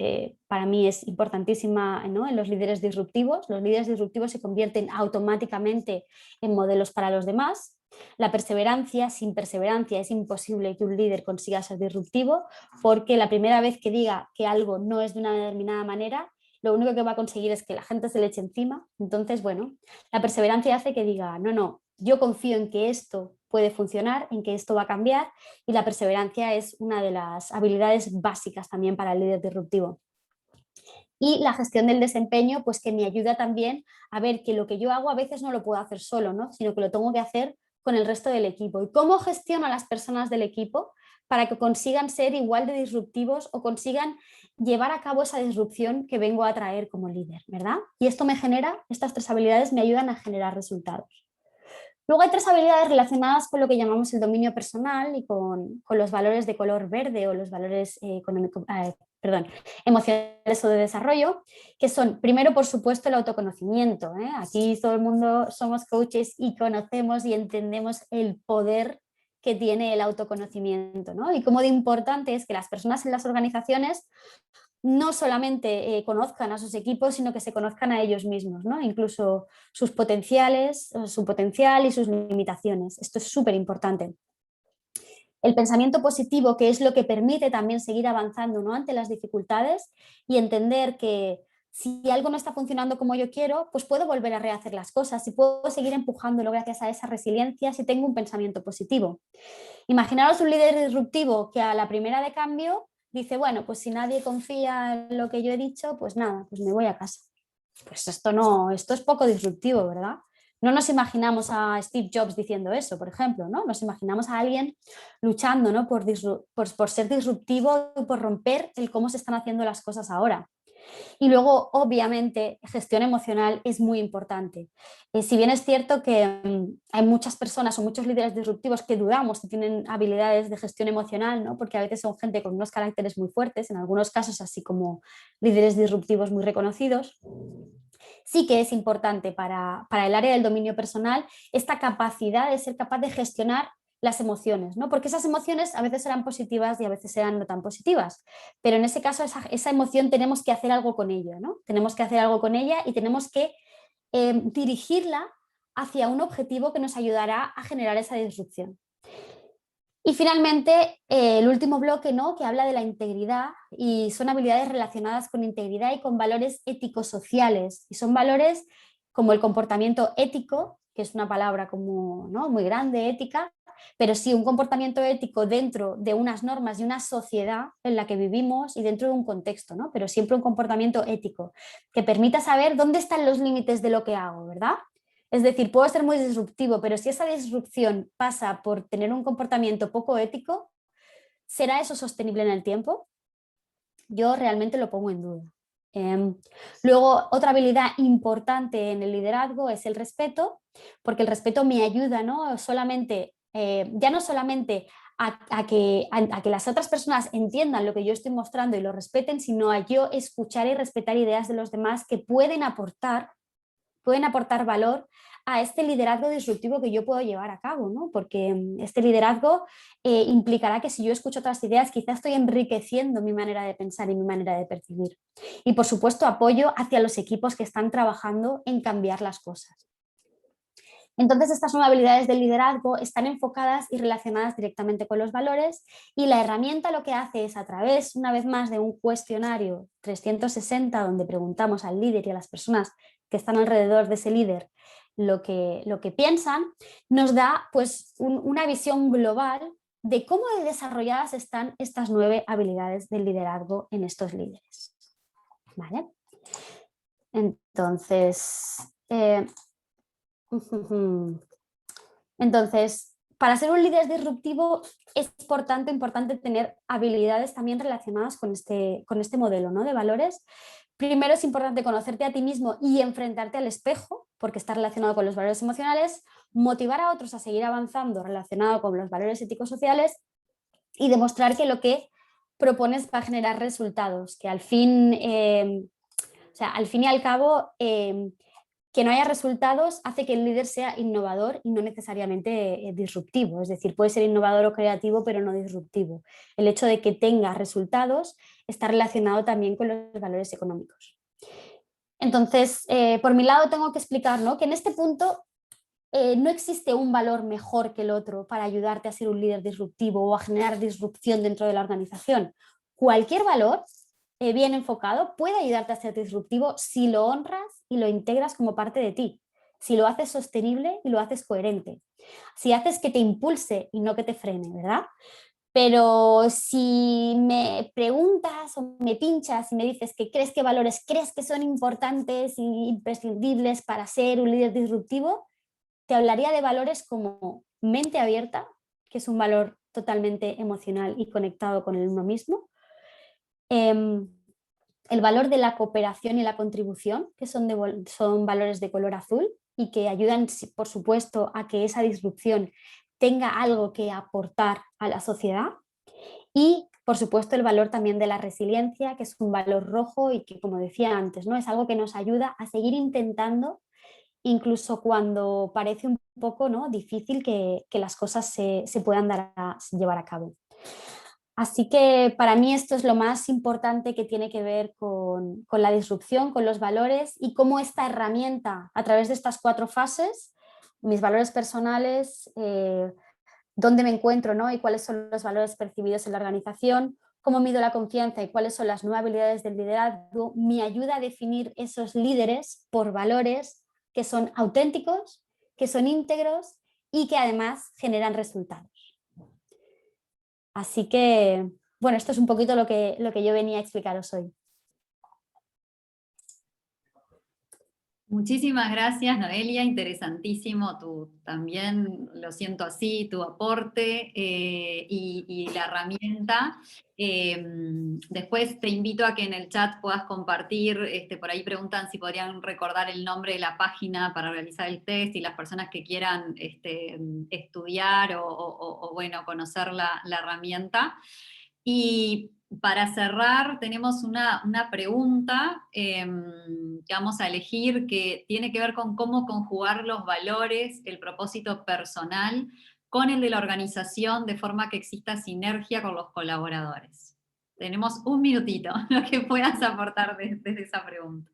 para mí es importantísima, ¿no? En los líderes disruptivos. Los líderes disruptivos se convierten automáticamente en modelos para los demás. La perseverancia, sin perseverancia es imposible que un líder consiga ser disruptivo, porque la primera vez que diga que algo no es de una determinada manera, lo único que va a conseguir es que la gente se le eche encima. Entonces, bueno, la perseverancia hace que diga, no, yo confío en que esto puede funcionar, en que esto va a cambiar, y la perseverancia es una de las habilidades básicas también para el líder disruptivo. Y la gestión del desempeño, pues que me ayuda también a ver que lo que yo hago a veces no lo puedo hacer solo, ¿no? Sino que lo tengo que hacer con el resto del equipo. ¿Y cómo gestiono a las personas del equipo para que consigan ser igual de disruptivos o consigan llevar a cabo esa disrupción que vengo a traer como líder, ¿verdad? Y esto me genera, estas 3 habilidades me ayudan a generar resultados. Luego hay 3 habilidades relacionadas con lo que llamamos el dominio personal y con los valores de color verde o los valores emocionales o de desarrollo, que son, primero, por supuesto, el autoconocimiento. Aquí todo el mundo somos coaches y conocemos y entendemos el poder que tiene el autoconocimiento, ¿no? Y cómo de importante es que las personas en las organizaciones no solamente conozcan a sus equipos, sino que se conozcan a ellos mismos, ¿no? Incluso sus potenciales, su potencial y sus limitaciones. Esto es súper importante. El pensamiento positivo, que es lo que permite también seguir avanzando, ¿no? Ante las dificultades y entender que si algo no está funcionando como yo quiero, pues puedo volver a rehacer las cosas y puedo seguir empujándolo gracias a esa resiliencia si tengo un pensamiento positivo. Imaginaros un líder disruptivo que a la primera de cambio dice, bueno, pues si nadie confía en lo que yo he dicho, pues nada, pues me voy a casa. Pues esto es poco disruptivo, ¿verdad? No nos imaginamos a Steve Jobs diciendo eso, por ejemplo, ¿no? Nos imaginamos a alguien luchando, ¿no? por ser disruptivo y por romper el cómo se están haciendo las cosas ahora. Y luego, obviamente, gestión emocional es muy importante. Si bien es cierto que hay muchas personas o muchos líderes disruptivos que dudamos que tienen habilidades de gestión emocional, ¿no? Porque a veces son gente con unos caracteres muy fuertes, en algunos casos así como líderes disruptivos muy reconocidos, sí que es importante para el área del dominio personal esta capacidad de ser capaz de gestionar las emociones, ¿no? Porque esas emociones a veces serán positivas y a veces serán no tan positivas, pero en ese caso esa emoción tenemos que hacer algo con ella, ¿no? Tenemos que hacer algo con ella y tenemos que dirigirla hacia un objetivo que nos ayudará a generar esa disrupción. Y finalmente, el último bloque, ¿no? Que habla de la integridad, y son habilidades relacionadas con integridad y con valores éticos sociales, y son valores como el comportamiento ético, que es una palabra como, ¿no? Muy grande, ética, pero sí un comportamiento ético dentro de unas normas y una sociedad en la que vivimos y dentro de un contexto, ¿no? Pero siempre un comportamiento ético que permita saber dónde están los límites de lo que hago, ¿verdad? Es decir, puedo ser muy disruptivo, pero si esa disrupción pasa por tener un comportamiento poco ético, ¿será eso sostenible en el tiempo? yo realmente lo pongo en duda. Luego, otra habilidad importante en el liderazgo es el respeto, porque el respeto me ayuda, ¿no? Ya no solamente a que las otras personas entiendan lo que yo estoy mostrando y lo respeten, sino a yo escuchar y respetar ideas de los demás que pueden aportar valor a este liderazgo disruptivo que yo puedo llevar a cabo, ¿no? Porque este liderazgo implicará que si yo escucho otras ideas, quizás estoy enriqueciendo mi manera de pensar y mi manera de percibir. Y por supuesto, apoyo hacia los equipos que están trabajando en cambiar las cosas. Entonces, estas nuevas habilidades del liderazgo están enfocadas y relacionadas directamente con los valores, y la herramienta lo que hace es, a través, una vez más, de un cuestionario 360, donde preguntamos al líder y a las personas que están alrededor de ese líder lo que piensan, nos da pues una visión global de cómo desarrolladas están estas 9 habilidades del liderazgo en estos líderes. ¿Vale? Entonces, para ser un líder disruptivo es por tanto importante tener habilidades también relacionadas con este modelo, ¿no?, de valores. Primero, es importante conocerte a ti mismo y enfrentarte al espejo, porque está relacionado con los valores emocionales, motivar a otros a seguir avanzando relacionado con los valores éticos sociales y demostrar que lo que propones va a generar resultados, que al fin y al cabo, que no haya resultados hace que el líder sea innovador y no necesariamente disruptivo. Es decir, puede ser innovador o creativo, pero no disruptivo. El hecho de que tenga resultados está relacionado también con los valores económicos. Entonces, por mi lado tengo que explicar, ¿no?, que en este punto no existe un valor mejor que el otro para ayudarte a ser un líder disruptivo o a generar disrupción dentro de la organización. Cualquier valor bien enfocado puede ayudarte a ser disruptivo si lo honras y lo integras como parte de ti, si lo haces sostenible y lo haces coherente, si haces que te impulse y no que te frene, ¿verdad? Pero si me preguntas o me pinchas y me dices que crees que valores crees que son importantes e imprescindibles para ser un líder disruptivo, te hablaría de valores como mente abierta, que es un valor totalmente emocional y conectado con el uno mismo. El valor de la cooperación y la contribución, que son valores de color azul y que ayudan, por supuesto, a que esa disrupción tenga algo que aportar a la sociedad. Y, por supuesto, el valor también de la resiliencia, que es un valor rojo y que, como decía antes, ¿no?, es algo que nos ayuda a seguir intentando, incluso cuando parece un poco, ¿no?, difícil que las cosas se puedan llevar a cabo. Así que para mí esto es lo más importante que tiene que ver con la disrupción, con los valores, y cómo esta herramienta, a través de estas 4 fases, mis valores personales, dónde me encuentro, ¿no?, y cuáles son los valores percibidos en la organización, cómo mido la confianza y cuáles son las nuevas habilidades del liderazgo, me ayuda a definir esos líderes por valores que son auténticos, que son íntegros y que además generan resultados. Así que, bueno, esto es un poquito lo que yo venía a explicaros hoy. Muchísimas gracias, Noelia, interesantísimo también lo siento así, tu aporte y la herramienta. Después te invito a que en el chat puedas compartir, por ahí preguntan si podrían recordar el nombre de la página para realizar el test, y las personas que quieran estudiar o bueno, conocer la herramienta. Y para cerrar, tenemos una pregunta que vamos a elegir, que tiene que ver con cómo conjugar los valores, el propósito personal, con el de la organización, de forma que exista sinergia con los colaboradores. Tenemos un minutito, lo que puedas aportar desde esa pregunta.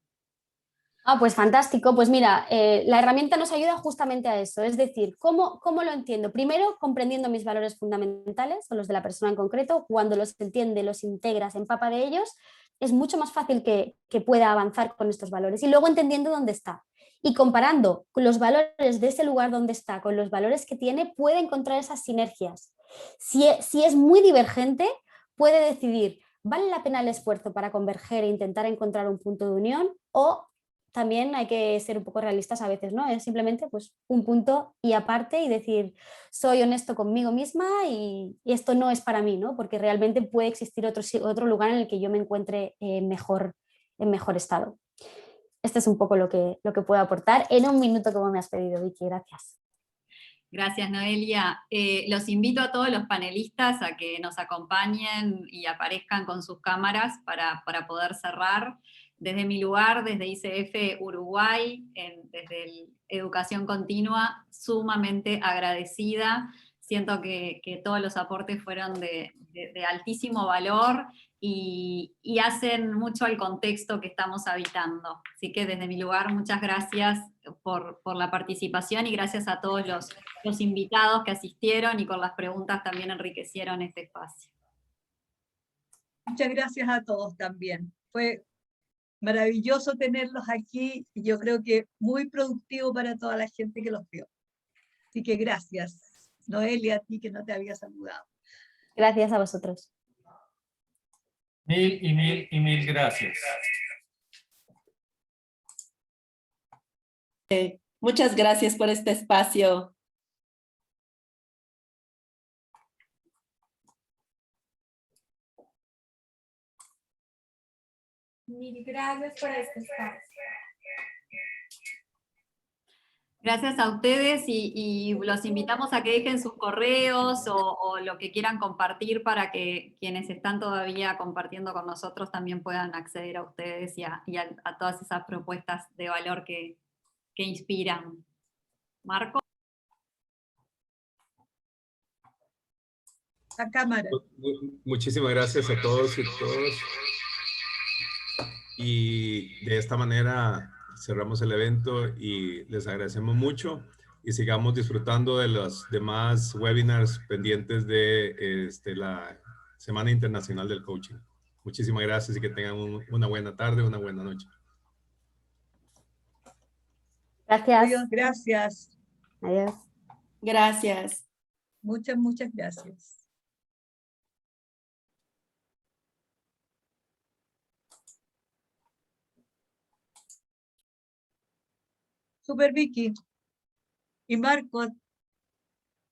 Pues fantástico. Pues mira, la herramienta nos ayuda justamente a eso, es decir, ¿cómo lo entiendo? Primero, comprendiendo mis valores fundamentales, o los de la persona en concreto. Cuando los entiende, los integra, se empapa de ellos, es mucho más fácil que pueda avanzar con estos valores. Y luego entendiendo dónde está y comparando los valores de ese lugar donde está con los valores que tiene, puede encontrar esas sinergias. Si es muy divergente, puede decidir, ¿vale la pena el esfuerzo para converger e intentar encontrar un punto de unión? O también hay que ser un poco realistas a veces, ¿no? Es simplemente pues un punto y aparte y decir, soy honesto conmigo misma y esto no es para mí, ¿no? Porque realmente puede existir otro lugar en el que yo me encuentre en mejor estado. Este es un poco lo que puedo aportar en un minuto como me has pedido, Vicky. Gracias. Gracias, Noelia. Los invito a todos los panelistas a que nos acompañen y aparezcan con sus cámaras para poder cerrar. Desde mi lugar, desde ICF Uruguay, desde Educación Continua, sumamente agradecida. Siento que todos los aportes fueron de altísimo valor y hacen mucho al contexto que estamos habitando. Así que desde mi lugar, muchas gracias por la participación y gracias a todos los invitados que asistieron y con las preguntas también enriquecieron este espacio. Muchas gracias a todos también. Fue maravilloso tenerlos aquí y yo creo que muy productivo para toda la gente que los vio. Así que gracias. Noelia, a ti que no te había saludado. Gracias a vosotros. Mil y mil y mil gracias. Muchas gracias por este espacio. Mil gracias por este espacio. Gracias a ustedes y los invitamos a que dejen sus correos o lo que quieran compartir para que quienes están todavía compartiendo con nosotros también puedan acceder a ustedes y a todas esas propuestas de valor que inspiran. Marco. La cámara. Muchísimas gracias a todos y todas. Y de esta manera cerramos el evento y les agradecemos mucho y sigamos disfrutando de los demás webinars pendientes de la Semana Internacional del Coaching. Muchísimas gracias y que tengan una buena tarde, una buena noche. Gracias. Adiós, gracias. Adiós. Gracias. Muchas, muchas gracias. Super Vicky y Marco,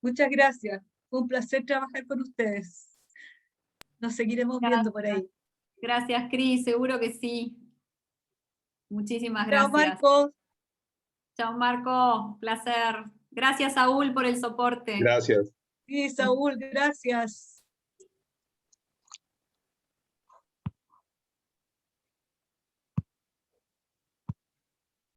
muchas gracias. Fue un placer trabajar con ustedes. Nos seguiremos viendo por ahí. Gracias, Cris, seguro que sí. Muchísimas Chao, gracias. Marco. Chao, Marco, placer. Gracias, Saúl, por el soporte. Gracias. Sí, Saúl, gracias.